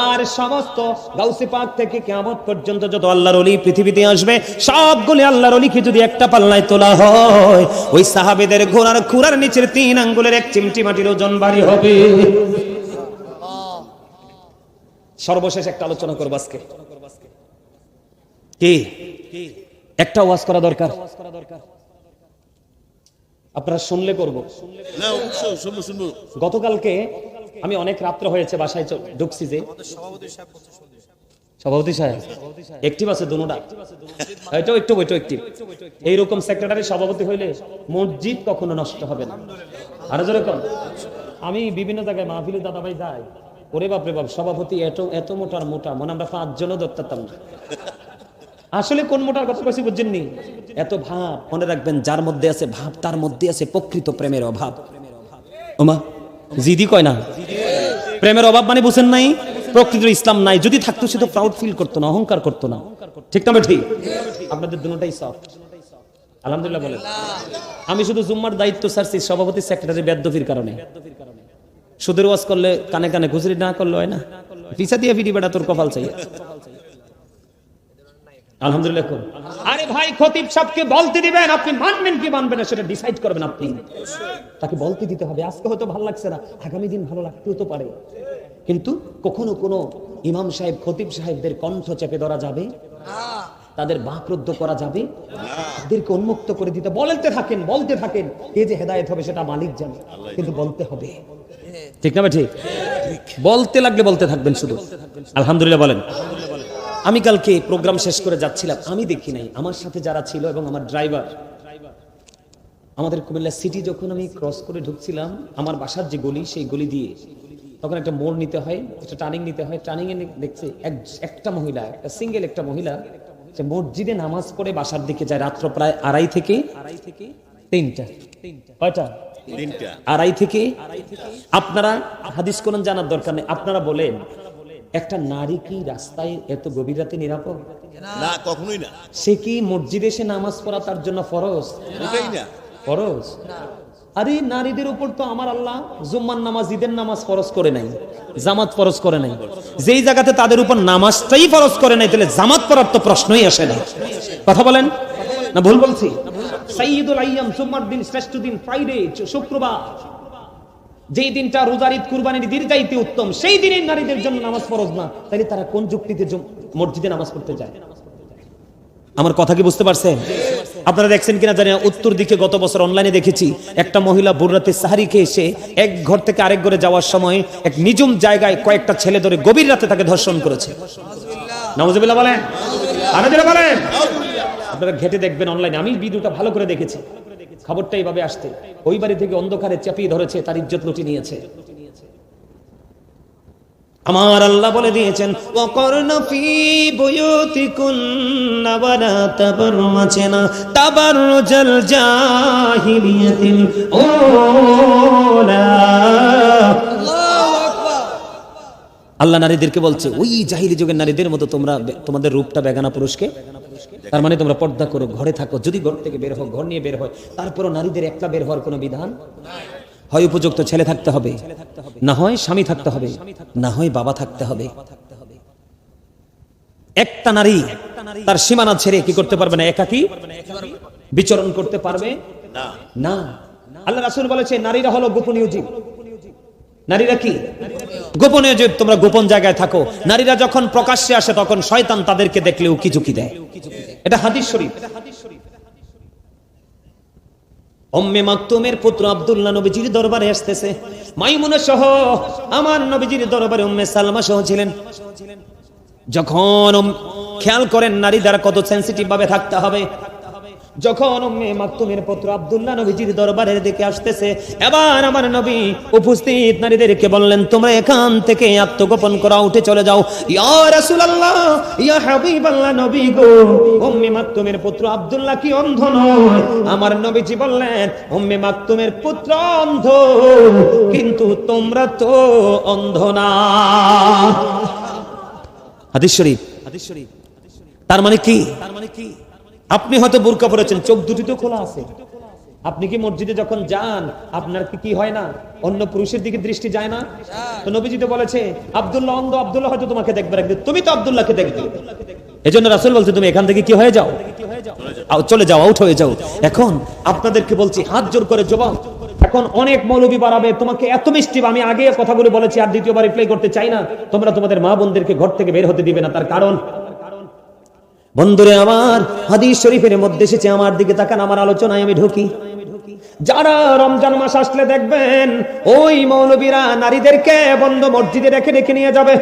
আর সমস্ত গাউসে পাক থেকে কিয়ামত পর্যন্ত যত আল্লাহর ওলি পৃথিবীতে আসবে সবগুলো আল্লাহর ওলিকে যদি একটা পাল্লায় তোলা হয়, ওই সাহাবীদের ঘোড়ার নিচের 3 আঙ্গুলের 1 চিমটি মাটির ওজন ভারী হবে। সর্বশেষ একটা আলোচনা করব আজকে। কি একটা ওয়াজ করা দরকার, আপনারা শুনলে করব। গতকালকে আমি অনেক রাত্র হয়েছে বাসায় ঢুকছি, যে সভাপতি সাহেব একটিভ আছে দুনোটা, এটাও একটু ওইটাও একটিভ। এইরকম সেক্রেটারি সভাপতি হইলে মসজিদ কখনো নষ্ট হবে না। আরো যেরকম আমি বিভিন্ন জায়গায় মাহফিলে দাদাভাই যাই, ওরে বাপরে বাপ, সভাপতি এত মোটা মনে আমরা 5 জনও ধরতাম না। আসলে কোন মোটার কথা কইছি বুঝছেননি? এত ভাব, মনে রাখবেন, যার মধ্যে আছে ভাব তার মধ্যে আছে প্রকৃত প্রেমের অভাব। ওমা জিদি কয় না, প্রেমের অভাব মানে বুঝেন নাই, প্রকৃত ইসলাম নাই। যদি থাকতো সে তো প্রাউড ফিল করতো না, অহংকার করতো না। ঠিক না ঠিক? আপনাদের দুটোটাই সফট, আলহামদুলিল্লাহ বলেন। আমি শুধু জুম্মার দায়িত্ব ছাড়ছি সভাপতি সেক্রেটারি বেদফির কারণে। সুদের ওয়াজ করলে কানে কানে গুজরি না করলে হয় না, পিছা দিয়ে ফিরি বেটা তোর কপাল চাই। আলহামদুলিল্লাহ। আরে ভাই, খতিব সাহেবকে বলতে দিবেন, আপনি মানবেন কি মানবেন না সেটা ডিসাইড করবেন আপনি। তাকে বলতে দিতে হবে। আজকে হয়তো ভালো লাগছে না, আগামী দিন ভালো লাগতেও তো পারে। কিন্তু কখনো কোনো ইমাম সাহেব খতিব সাহেবদের কণ্ঠ চেপে ধরা যাবে, তাদের বাকরুদ্ধ করা যাবে, তাদেরকে উন্মুক্ত করে দিতে বলতে থাকেন। এই যে হেদায়েত হবে সেটা মালিক জানে, কিন্তু বলতে হবে। ঠিক না ঠিক? বলতে লাগলে বলতে থাকবেন শুধু। আলহামদুলিল্লাহ বলেন। আমি কালকে প্রোগ্রাম শেষ করে যাচ্ছিলাম, আমি দেখি নাই, আমার সাথে যারা ছিল এবং আমার ড্রাইভার, আমাদের কুমিল্লা সিটি যখন আমি ক্রস করে ঢুকছিলাম, আমার বাসার যে গলি, সেই গলি দিয়ে তখন একটা মোড় নিতে হয়, একটা টার্নিং নিতে হয়। টার্নিং এ দেখছে একটা মহিলা, একটা সিঙ্গেল একটা মহিলা, সে মসজিদে নামাজ পড়ে বাসার দিকে যায়। রাত্র প্রায় 2:30 থেকে 3টা। কয়টা? 2:30 থেকে। আপনারা হাদিস কোরআন জানার দরকার নেই, আপনারা বলেন একটা নারী কি রাস্তায় এত গভীর রাতে নিরাপদ? না, কখনোই না। সে কি মসজিদে এসে নামাজ পড়া তার জন্য ফরজ? এটাই না ফরজ। আরে নারীদের উপর তো আমার আল্লাহ জুম্মার নামাজ, ঈদের নামাজ ফরজ করে নাই, জামাত ফরজ করে নাই। যেই জায়গাতে তাদের উপর নামাজটাই ফরজ করে নাই, তাহলে জামাত পড়ার তো প্রশ্নই আসে না। কথা বলেন না ভুল বলছি? সাইয়্যিদুল আইয়াম, জুম্মার দিন শ্রেষ্ঠ দিন, ফ্রাইডে, শুক্রবার, যেই দিনটা রোজার ঈদ কুরবানির ঈদের চাইতে উত্তম, সেই দিনে নারীদের জন্য নামাজ ফরজ না, তাহলে তারা কোন যুক্তিতে মসজিদে নামাজ পড়তে যায়? আমার কথা কি বুঝতে পারছেন? আপনারা দেখছেন কিনা জানি না, উত্তর দিকে গত বছর অনলাইনে দেখেছি, একটা মহিলা ভোর রাতে সাহারি খেয়ে এসে এক ঘর থেকে আরেক ঘরে যাওয়ার সময় এক নিঝুম জায়গায় কয়েকটা ছেলে ধরে গভীর রাতে তাকে ধর্ষণ করেছে। নাউজুবিল্লাহ বলেন, আনাজুবিল্লাহ বলেন। আপনারা ঘেটে দেখবেন অনলাইনে, আমি ভিডিওটা ভালো করে দেখেছি, খবরটা এইভাবে আসতে, ওই বাড়ি থেকে অন্ধকারে চাপিয়ে ধরেছে, তার ইজ্জত লুটি নিয়েছে। আমার আল্লাহ বলে দিয়েছেন, ওয়াকরনা ফি বুয়ুতিকুন্না ওয়ালা তাবাররাজনা তাবাররুজাল জাহিলিয়াতিল উলা। আল্লাহু আকবার। আল্লাহ নারীদেরকে বলছে, ওই জাহিলি যুগের নারীদের মতো তোমরা তোমাদের রূপটা বেগানা পুরুষকে, তার মানে তোমরা পর্দা করো, ঘরে থাকো। যদি ঘর থেকে বের হও, ঘর নিয়ে বের হয়, তারপরও নারীদের একলা বের হওয়ার কোনো বিধান নাই। হয় উপযুক্ত ছেলে থাকতে হবে, না হয় স্বামী থাকতে হবে, না হয় বাবা থাকতে হবে। একটা নারী তার সীমানা ছেড়ে কি করতে পারবে না? একাকী বিচরণ করতে পারবে না। আল্লাহ রাসূল বলেছে, নারীরা হলো গোপনীয় জীব। নারীরা কি? গোপনীয় জীব। তোমরা গোপন জায়গায় থাকো। নারীরা যখন প্রকাশ্যে আসে তখন শয়তান তাদেরকে দেখলে উকি ঝুঁকি দেয়। এটা হাদিস শরীফ। উম্মে মাকতুমের পুত্র আব্দুল্লাহ নবীজির দরবারে আসতেছে, মাইমুনা সহ আমার নবীজির দরবারে উম্মে সালমা সহ ছিলেন। যখন খেয়াল করেন নারী দ্বারা কত সেনসিটিভ ভাবে থাকতে হবে, যখন উম্মে মাকতুমের পুত্র আব্দুল্লাহ নবীজির দরবারের দিকে আসতেছে, এবার আমার নবী উপস্থিত নারীদেরকে বললেন, তোমরা এখান থেকে আত্মগোপন করা, উঠে চলে যাও। ইয়া রাসূলুল্লাহ, ইয়া হাবিবাল্লাহ, নবী গো, উম্মে মাকতুমের পুত্র আব্দুল্লাহ কি অন্ধ নয়? আমার নবীজি বললেন, উম্মে মাকতুমের পুত্র অন্ধ, কিন্তু তোমরা তো অন্ধ না। হাদিস শরীফ। তার মানে কি? আপনি হয়তো বোরকা পরেছেন, চোখ দুটি তো খোলা আছে। আপনি কি মসজিদে যখন যান, আপনার কি হয় না, অন্য পুরুষের দিকে দৃষ্টি যায় না? তো নবীজি তো বলেছে, আব্দুল্লাহ অন্ধ, আব্দুল্লাহ হয়তো তোমাকে দেখবে, রাখবে, তুমি তো আব্দুল্লাহকে দেখবে। এজন্য রাসূল বলছে, তুমি এখান থেকে কি হয়ে যাও, চলে যাও, আউট হয়ে যাও। এখন আপনাদেরকে বলছি, হাত জোর করে জবাব। এখন অনেক মৌলবী বাড়াবে, তোমাকে এত মিষ্টি, আমি আগে কথাগুলো বলেছি, আর দ্বিতীয়বার রিপ্লাই করতে চাই না। তোমরা তোমাদের মা বোনদেরকে ঘর থেকে বের হতে দিবে না, তার কারণ বন্ধুরে আমার, হাদিস শরীফের মধ্যে এসেছে, আমার দিকে তাকান, আমার আলোচনায় আমি ঢুকি। যারা রমজান মাস আসলে দেখবেন ওই মৌলবীরা নারীদেরকে বন্ধ মসজিদে রেখে রেখে নিয়ে যাবে,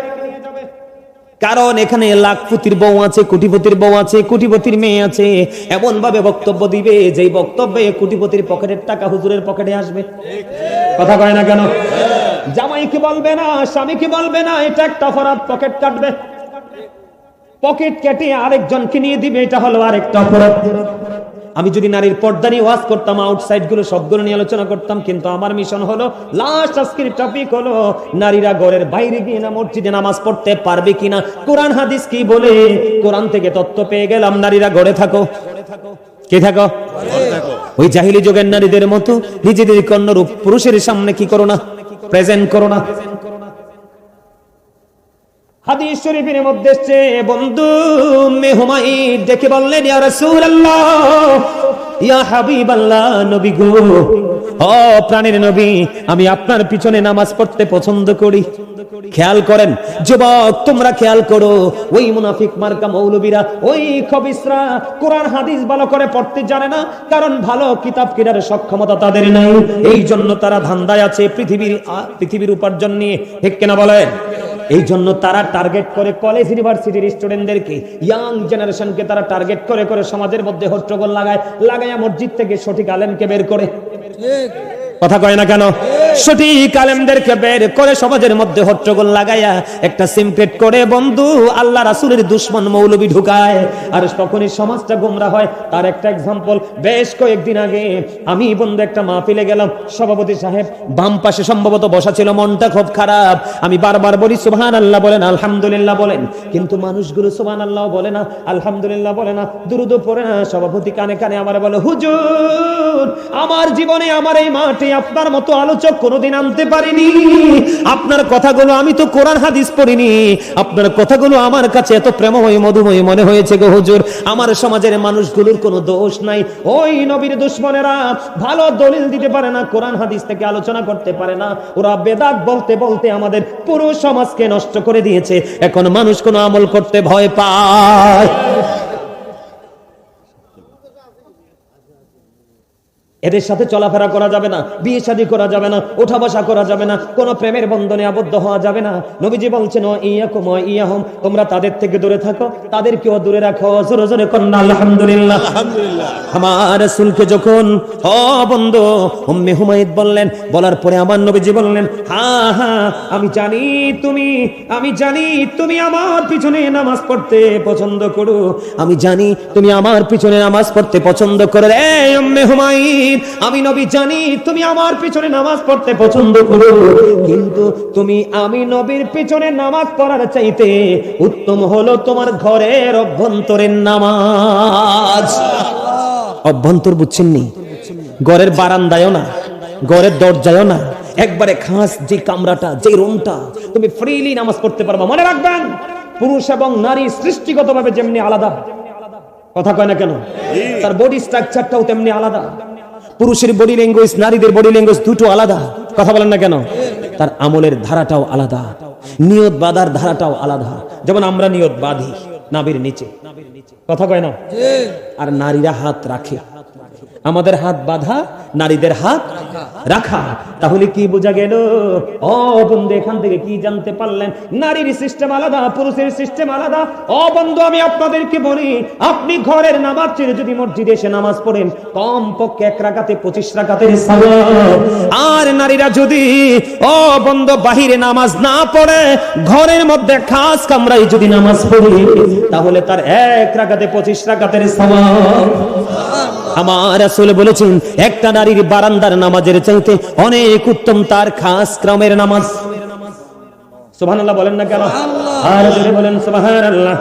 কারণ এখানে লাখপতির বউ আছে, কোটিপতির বউ আছে, কোটিপতির মেয়ে আছে। এমন ভাবে বক্তব্য দিবে, যেই বক্তব্যে কোটিপতির পকেটের টাকা হুজুরের পকেটে আসবে। কথা কয় না কেন? জামাইকে বলবে না, স্বামীকে বলবে না, এটা একটা অপরাধ, পকেট কাটবে। পকেট কেটে আরেকজনকে নিয়ে দিবে, এটা হলো আরেকটা অপরাধ। আমি যদি নারীর পর্দা নিয়ে ওয়াজ করতাম, আউটসাইড গুলো সবগুলো নিয়ে আলোচনা করতাম, কিন্তু আমার মিশন হলো, লাস্ট আজকের টপিক হলো, নারীরা ঘরের বাইরে গিয়ে না মসজিদে নামাজ পড়তে পারবে কিনা, কোরআন হাদিস কি বলে। কোরআন থেকে তথ্য পেয়ে গেলাম, নারীরা ঘরে থাকো। কে থাকো? ওই জাহিলি যুগের নারীদের মতো নিজেদের কন্যরূপ পুরুষের সামনে কি করো না, প্রেজেন্ট করো না। হাদিস শরীফের মধ্যে এসেছে, বন্ধু উম্মে হুমায়রা ডেকে বললেন, ইয়া রাসূলুল্লাহ, ইয়া হাবিবাল্লাহ, নবী গো, ও প্রাণের নবী, আমি আপনার পিছনে নামাজ পড়তে পছন্দ করি। খেয়াল করেন যুবক, তোমরা খেয়াল করো, ওই মুনাফিক মার্কা মৌলবীরা, ওই খবিসরা কোরআন হাদিস ভালো করে পড়তে জানে না, কারণ ভালো কিতাব কেনার সক্ষমতা তাদের নাই। এই জন্য তারা ধান্দায় আছে পৃথিবীর উপার্জন নিয়ে, ঠিক কিনা বলেন? এই জন্য তারা টার্গেট করে কলেজ ইউনিভার্সিটির স্টুডেন্টদেরকে, ইয়াং জেনারেশনকে তারা টার্গেট করে করে সমাজের মধ্যে হট্টগোল লাগায় মসজিদ থেকে সঠিক আলেমকে বের করে। কথা কয় না কেন? সঠিক আলেমদেরকে বের করে সমাজের মধ্যে হট্টগোল লাগায়া একটা সিমক্রেট করে বন্ধু আল্লাহ রাসূলের দুশমন মৌলবী ঢুকায়, আর তখনই সমাজটা গোমরাহ হয়। তার একটা এক্সাম্পল, বেশ কয়েকদিন আগে আমি বন্ধু একটা মাহফিলে গেলাম, সভাপতি সাহেব বাম পাশে সম্ভবত বসা ছিল, মনটা খুব খারাপ। আমি বারবার বলি সুবহানাল্লাহ বলেন, আলহামদুলিল্লাহ বলেন, কিন্তু মানুষগুলো সুবহানাল্লাহ বলে না, আলহামদুলিল্লাহ বলে না, দুরূদ পড়ে না। সভাপতি কানে কানে আমার বলে, হুজুর, আমার জীবনে আমার এই মাঠে আপনার মতো আলোচক কোনোদিন আনতে পারিনি। আপনার কথাগুলো, আমি তো কোরআন হাদিস পড়িনি, আপনার কথাগুলো আমার কাছে এত প্রেমময় মধুময় মনে হয়েছে গো হুজুর। আমার সমাজের মানুষগুলোর কোনো দোষ নাই, ওই নবীর দুশমনেরা ভালো দলিল দিতে পারে না, কোরআন হাদিস থেকে আলোচনা করতে পারে না, ওরা বেদাত বলতে বলতে আমাদের পুরো সমাজকে নষ্ট করে দিয়েছে। এখন মানুষ কোনো আমল করতে ভয় পায়। এদের সাথে চলাফেরা করা যাবে না, বিয়ে শাদী করা যাবে না, ওঠা বসা করা যাবে না, কোনো প্রেমের বন্ধনে আবদ্ধ হওয়া যাবে না। নবীজি বলছেন, ইয়াকুম ওয়া ইয়াহুম, তোমরা তাদের থেকে দূরে থাকো, তাদেরকেও দূরে রাখো। জোরে জোরে কন্না আলহামদুলিল্লাহ। আমার রাসূলকে যখন বন্ধু উম্মে হুমায়রা বললেন, বলার পরে আমার নবীজি বললেন, হ্যাঁ হ্যাঁ, আমি জানি তুমি আমার পিছনে নামাজ পড়তে পছন্দ করো, আমি জানি তুমি আমার পিছনে নামাজ পড়তে পছন্দ করো রে উম্মে হুমায়রা, আমি নবী জানি তুমি আমার পিছনে নামাজ পড়তে পছন্দ করো, কিন্তু আমি নবীর পিছনে নামাজ পড়ার চাইতে উত্তম হলো তোমার ঘরের অভ্যন্তরের নামাজ। অভ্যন্তর বুঝছেন নি? ঘরের বারান্দায়ও না, ঘরের দরজায়ও না, একবারে খাস যে কামরাটা, যে রুমটা, তুমি ফ্রিলি নামাজ পড়তে পারবা। মনে রাখবেন, পুরুষ এবং নারী সৃষ্টিগতভাবে যেমনি আলাদা, কথা কয় না কেন, তার বডি স্ট্রাকচারটাও তেমনি আলাদা। পুরুষের বডি ল্যাঙ্গুয়েজ, নারীদের বডি ল্যাঙ্গুয়েজ দুটো আলাদা, কথা বলেন না কেন? তার আমলের ধারাটাও আলাদা, নিয়ত বাঁধার ধারাটাও আলাদা। যেমন আমরা নিয়ত বাঁধি নাভির নিচে, কথা কয় না, আর নারীরা হাত রাখে। আমাদের হাত বাঁধা, নারীদের হাত রাখা। তাহলে কি বোঝা গেল? ও বন্ধু, এখান থেকে কি জানতে পারলেন? নারীর সিস্টেম আলাদা, পুরুষের সিস্টেম আলাদা। ও বন্ধু, আমি আপনাদেরকে বলি, আপনি ঘরের নামাজ ছেড়ে যদি মসজিদে এসে নামাজ পড়েন, কম পক্ষে 1 রাকাতে 25 রাকাতের সওয়াব। আর নারীরা যদি ও বন্ধু বাহিরে নামাজ না পড়ে, ঘরের মধ্যে খাস কামরায় যদি নামাজ পড়ে, তাহলে তার 1 রাকাতে 25 রাকাতের সওয়াব। আমার রাসূল বলেছেন, একটা নারীর বারান্দার নামাজের চাইতে অনেক উত্তম তার খাস ক্রমের নামাজ। সুবহানাল্লাহ বলেন না কেন? আর জোরে বলেন সুবহানাল্লাহ।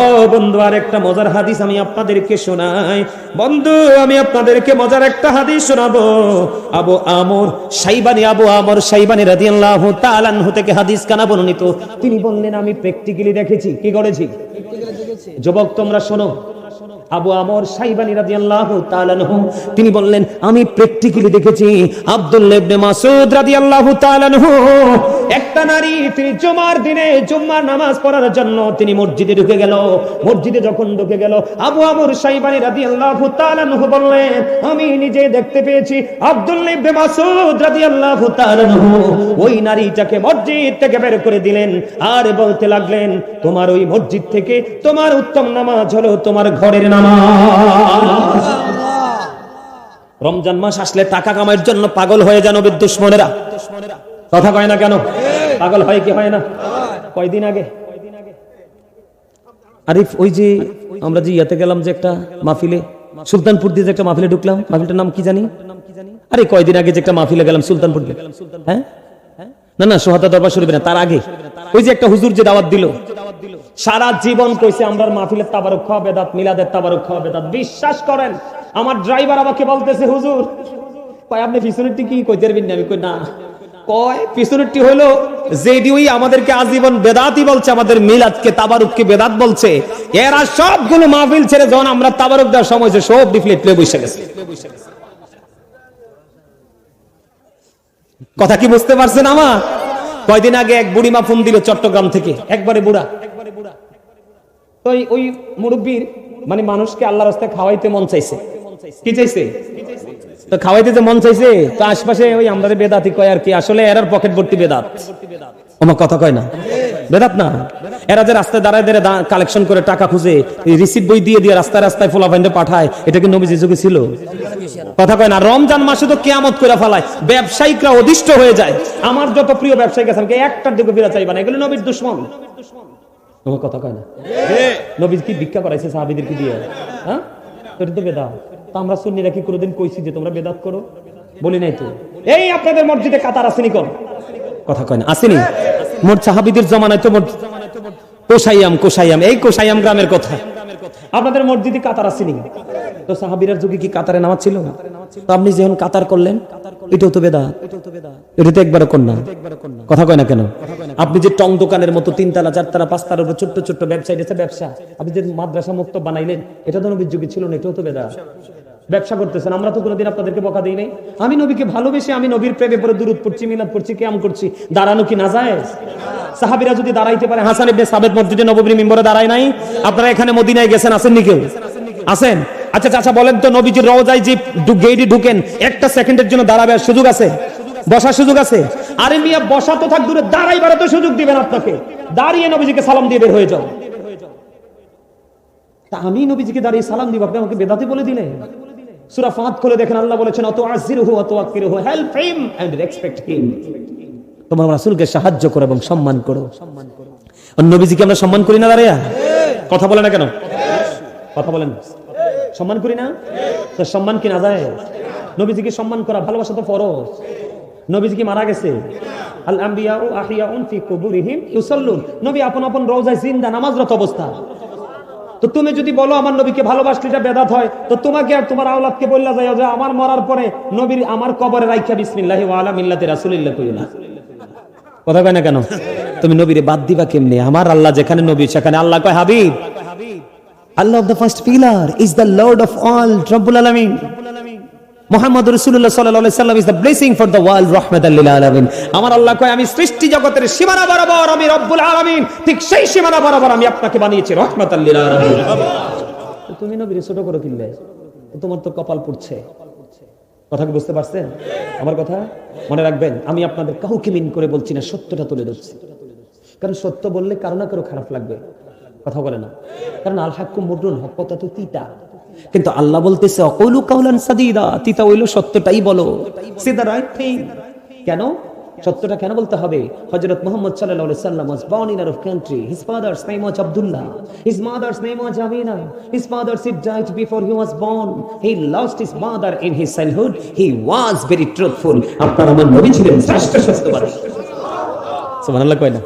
ও বন্ধু, আর একটা মজার হাদিস আমি আপনাদেরকে শোনাই। বন্ধু, আমি আপনাদেরকে মজার একটা হাদিস শোনাবো। আবু আমর শাইবানী রাদিয়াল্লাহু তাআলা আনহু থেকে হাদিস কানা বর্ণিত। তিনি বললেন, আমি প্র্যাকটিক্যালি দেখেছি। কি করেছি? যুবক তোমরা শোনো। আবু আমর শাইবানী রাদিয়াল্লাহু তাআলা আনহু তিনি বললেন, আমি প্র্যাকটিক্যালি দেখেছি আব্দুল্লাহ ইবনে মাসউদ রাদিয়াল্লাহু তাআলা আনহু, একটা নারী তিনি জুমার দিনে জুম্মার নামাজ পড়ার জন্য তিনি মসজিদে ঢুকে গেল। মসজিদে যখন ঢুকে গেল, আবু আমর শাইবানী রাদিয়াল্লাহু তাআলা আনহু বললেন, আমি নিজে দেখতে পেয়েছি আব্দুল্লাহ ইবনে মাসউদ রাদিয়াল্লাহু তাআলা আনহু ওই নারীটাকে মসজিদ থেকে বের করে দিলেন, আর বলতে লাগলেন, তোমার ওই মসজিদ থেকে তোমার উত্তম নামাজ হলো তোমার ঘরের নামাজ। রমজান মাস আসলে টাকা কামাইয়ের জন্য পাগল হয়ে যান নবীর দুশমনেরা। কথা কয় না কেন? পাগল হয় কি হয় না? কয়দিন আগে আরিফ, ওই যে আমরা যে ইয়াতে গেলাম, যে একটা মাহফিলে, সুলতানপুর দিয়ে যে একটা মাহফিলে ঢুকলাম, মাহফিলটার নাম কি জানি? আরে কয়দিন আগে যে একটা মাহফিলে গেলাম সুলতানপুর দিয়ে। হ্যাঁ না না, সোহাদা দরবার শরীফে না, তার আগে ওই যে একটা হুজুর যে দাওয়াত দিল, সারা জীবন কইছে আমরা মাহফিলের তাবারুক খাওয়া বেদাত, মিলাদের তাবারুক খাওয়া বেদাত। বিশ্বাস করেন, আমার ড্রাইভার আমাকে বলতেছে, হুজুর কয় আপনি পিছনেরটি কি কইতে পারবেন না? আমি কই না। কয় পিছনেরটি হইলো যেডি আমাদেরকে আজীবন বেদাতই বলছে, আমাদের মিলাদকে তাবারুককে বেদাত বলছে। এরা সবগুলো মাহফিল ছেড়ে যখন আমরা তাবারুক দেওয়ার সময় যে সব ডিফলেট লয়ে বসে গেছে। কথা কি বুঝতে পারছেন আমার? কয়দিন আগে এক বুড়ি মা ফোন দিল চট্টগ্রাম থেকে, একবারে বুড়া। তো ওই মুরব্বীর মানে মানুষকে আল্লাহর রাস্তায় খাওয়াইতে মন চাইছে। কি চাইছে? তো খাওয়াইতে যে মন চাইছে, তো আশপাশে ওই আমাদের বেদাতি কয় আর কি, আসলে এরার পকেট ভর্তি বেদাত। আমার কথা কয় না, বেদাত না। এরা যে রাস্তায় দাঁড়ায় দাঁড়ায় কালেকশন করে টাকা খুঁজে, রিসিপ্ট বই দিয়ে দিয়ে রাস্তায় রাস্তায় ফোলাফাইন্ডে পাঠায়, এটা কি নবীজি যুগে ছিল? কথা কয় না। রমজান মাসে তো কিয়ামত করে ফেলায়, ব্যবসায়িকরা অধিষ্ঠ হয়ে যায়। আমার যত প্রিয় ব্যবসায়িক আছে, আমাকে একটার দিকে ফিরে চাইবা না, এগুলো নবীর দুশমন। তোমার কথা কয় না? নবী কি ভিক্ষা করাইছে সাহাবীদেরকে দিয়ে? হ্যাঁ, এটা তো বেদাত। তা আমরা সুন্নিরা কি কোনোদিন কইছি যে তোমরা বেদাত করো? বলি নাই তো। এই আপনাদের মসজিদে কাতার আসেনি কোন? কথা কয় না, আসেনি? মোট সাহাবীদের জমানায় তো কোসাইয়াম, এই কোসাইয়াম গ্রামের কথা। আপনাদের মসজিদে কাতার আসেনি? তো সাহাবীরার যুগে কি কাতারে নামাজ ছিল? তো আপনি যখন কাতার করলেন, এটাও তো বেদাত। এটা তো একবারও কোন না। কথা কয় না কেন? আপনি যে টং দোকানের মতো 3 তলা 4 তলা 5 তলার উপর ছোট্ট ছোট্ট ব্যবসা, এটা ব্যবসা। আপনি যে মাদ্রাসা মুক্ত বানাইলেন, এটা তো নবীর যুগে ছিল না, এটাও তো বেদাত। ব্যবসা করতেছেন। আমরা তো কোনোদিন আপনাদেরকে বকা দিই নাই। আমি নবীকে ভালোবেসে আমি নবীর প্রেমে পড়ে দুরূদ পড়ছি, মিলাদ পড়ছি, কিয়াম করছি। দাঁড়ানো কি নাজায়েজ? সাহাবীরা যদি দাঁড়াইতে পারে, হাসান ইবনে সাবিত মসজিদে নববীর মিম্বরে দাঁড়ায় নাই? আপনারা এখানে মদিনায় গেছেন, আসেননি কেউ? আসেন? আচ্ছা চাচা বলেন তো, নবীজির রওজায় যে গেটে ঢুকেন, একটা সেকেন্ডের জন্য দাঁড়াবার সুযোগ আছে? বসার সুযোগ আছে? আরে মিয়া, বসা তো থাক দূরে, দাঁড়াইবার তো সুযোগ দিবেন আপনাকে। দাঁড়িয়ে নবীজিকে সালাম দিয়ে বের হয়ে যাও। তা আমি নবীজিকে দাঁড়িয়ে সালাম দিব, আপনি আমাকে বেদাতি বলে দিলেন? সূরা ফাত খুলে দেখেন, আল্লাহ বলেছেন, আতুআযিরহু ওয়া তুওয়াক্কিরহু, help him and respect him. তোমার রাসূলকে সাহায্য করো এবং সম্মান করো। আর নবীজিকে আমরা সম্মান করি না দাঁড়িয়ে? কথা বলে না কেন? কথা বলেন, সম্মান করি না? তো সম্মান কি না যায়? নবীজিকে সম্মান করা, ভালোবাসা তো ফরজ। নবীজি কি মারা গেছে? আল আম্বিয়াউ আহিয়াউন ফি কুবুরিহিম ইউসাল্লুন। নবী আপন আপন রওজায় জিন্দা, নামাজরত অবস্থা। তো তুমি যদি বলো আমার নবীকে ভালোবাসলে এটা বেদাত হয়, তো তোমাকে আর তোমার আওলাদকে বললা যায় যে আমার মরার পরে নবীর আমার কবরে রাইখা বিসমিল্লাহি ওয়া আলা মিল্লাতি রাসূলিল্লাহ কইও না। কথা কয় না কেন? তুমি নবীরে বাদ দিবা কেমনে? আমার আল্লাহ যেখানে নবী সেখানে আল্লাহ কয় Habib. Allah of the first pillar is the Lord of all, Rabbul Alamin. Muhammad Rasulullah sallallahu alaihi wasallam is the blessing for the world, rahmatan lil alamin. আমার আল্লাহ কয় আমি সৃষ্টি জগতের সীমানা বরাবর আমি রব্বুল আলামিন, ঠিক সেই সীমানা বরাবর আমি আপনাকে বানিয়েছি রাহমাতাল লিল আলামিন। তুমি নবীর ছোট করে কিনলে, তোমার তো কপাল পুড়ছে। কথা কি বুঝতে পারছেন আমার কথা? মনে রাখবেন, আমি আপনাদের কাউকে মিন করে বলছি না, সত্যটা তুলে ধরছি। কারণ সত্য বললে কারো না কারো খারাপ লাগবে, কথা বলে না? কারণ আল হাক্কু মুররুন, হক কথা তো তিতা। কিন্তু আল্লাহ বলতেছে অকৌলু কাউলান সাদীদা, তিতা হইলো সত্যটাই বলো, সে দ্য রাইট থিং। কেন সত্যটা কেন বলতে হবে? হযরত মুহাম্মদ সাল্লাল্লাহু আলাইহি ওয়াসাল্লাম was born in Arab country. His father's name was Abdullah. His mother's name was Amina. His father died before he was born. He lost his mother in his childhood. He was very truthful. আপনার আমার নবী ছিলেন শ্রেষ্ঠ সত্যবাদী। সুবহানাল্লাহ কয় না?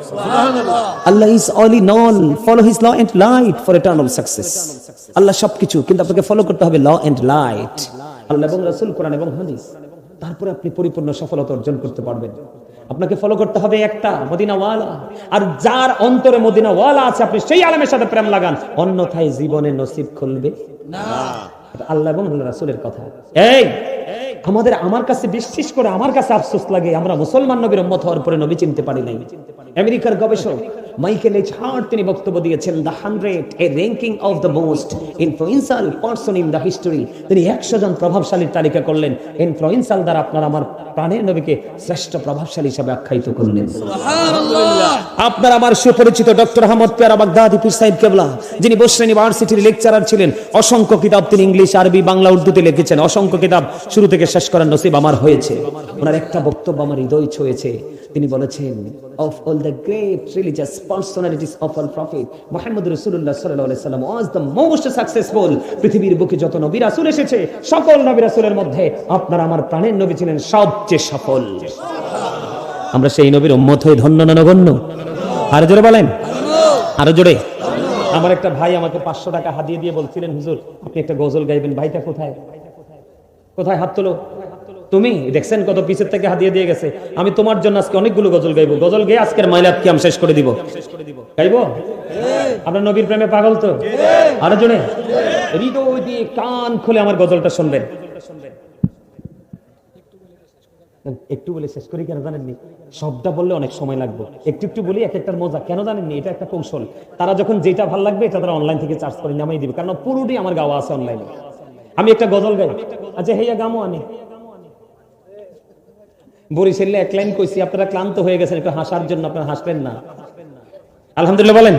Allah is all in all. Follow his law and light for eternal success. আল্লাহ সবকিছু, কিন্তু আপনাকে ফলো করতে হবে law and light, আল্লাহ এবং রাসূল, কোরআন এবং হাদিস। তারপরে আপনি পরিপূর্ণ সফলতা অর্জন করতে পারবেন। আপনাকে ফলো করতে হবে একটা মদিনাওয়ালা, আর যার অন্তরে মদিনাওয়ালা আছে আপনি সেই আলেমের সাথে প্রেম লাগান, অন্যথায় জীবনে নসিব খুলবে না। আল্লাহ এবং আল্লাহ রাসূলের কথা। এই আমার কাছে বিশেষ করে আমার কাছে আফসোস লাগে, আমরা মুসলমান নবীর উম্মত হওয়ার পরে নবী চিনতে পারি নাই। আমেরিকার গবেষক মাইকেল এইচ হার্ট তিনি বক্তব্য দিয়েছেন, the 100 A ranking of the most influential person in the history. তিনি 100 জন প্রভাবশালীর তালিকা করলেন। ইনফ্লুয়েন্সিয়াল দ্বারা আপনার আমার প্রাণের নবীকে শ্রেষ্ঠ প্রভাবশালী হিসেবে আখ্যায়িত করলেন। সুবহানাল্লাহ। আপনার আমার সুপরিচিত ডক্টর আহমদ পেয়ারা বাগদাদি পীর সাহেব কেবলা, যিনি বসরা ইউনিভার্সিটির লেকচারার ছিলেন, অসংখ্য কিতাব তিনি ইংলিশ, আরবি, বাংলা, উর্দুতে লিখেছেন। অসংখ্য কিতাব শুরু থেকে শেষ করার নসিব আমার হয়েছে। ওনার একটা বক্তব্য আমার হৃদয় ছুঁয়েছে। তিনি বলেছেন, of all the great religious personalities of all prophet, Muhammad Rasulullah sallallahu alaihi wasallam was the most successful. পৃথিবীর বুকে যত নবী রাসূল এসেছে, সকল নবী রাসূলের মধ্যে আপনার আমার প্রাণের নবী ছিলেন সবচেয়ে সফল। আমরা সেই নবীর উম্মত হয়ে ধন্য না নগণ্য? আরো জোরে বলেন, আরো জোরে। আমার একটা ভাই আমাকে 500 টাকা হাদিয়া দিয়ে বলছিলেন, হুজুর আপনি একটা গজল গাইবেন। ভাইটা কোথায়? কোথায়? হাত তোলো। তুমি দেখছেন কত পিছের থেকে হাদিয়া দিয়ে গেছে। আমি তোমার জন্য আজকে অনেকগুলো গজল গাইবো। গজল গেয়ে আজকের মাইলাত কিয়াম শেষ করে দিব। গাইবো? আপনার নবীর প্রেমে পাগল তো? আরো জোরে। হৃদয় দিয়ে কান খুলে আমার গজলটা শুনবেন। একটু বলে শেষ করি কেন জানেননি? সবটা বললে অনেক সময় লাগবে, একটু একটু বলি এক একটার মজা। কেন জানেননি? এটা একটা কৌশল। তারা যখন যেটা ভালো লাগবে এটা তারা অনলাইন থেকে চার্জ করে নামাই দিবে, কারণ পুরোটাই আমার গাওয়া আছে অনলাইনে। আমি একটা গজল গাই। আচ্ছা হেয়া গামো আনি বরিশালে এক লাইন কইছি, আপনারা ক্লান্ত হয়ে গেছেন একটু হাসার জন্য, আপনারা হাসলেন না। আলহামদুলিল্লাহ বলেন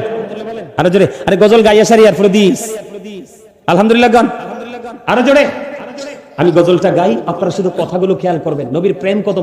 আরো জোরে। আরে গজল গাইয়া সারি আর দিস আলহামদুলিল্লাহ গান আরো জোরে। আমি গজলটা গাই, আপনারা শুধু কথাগুলো খেয়াল করবেন। নবীর প্রেম কত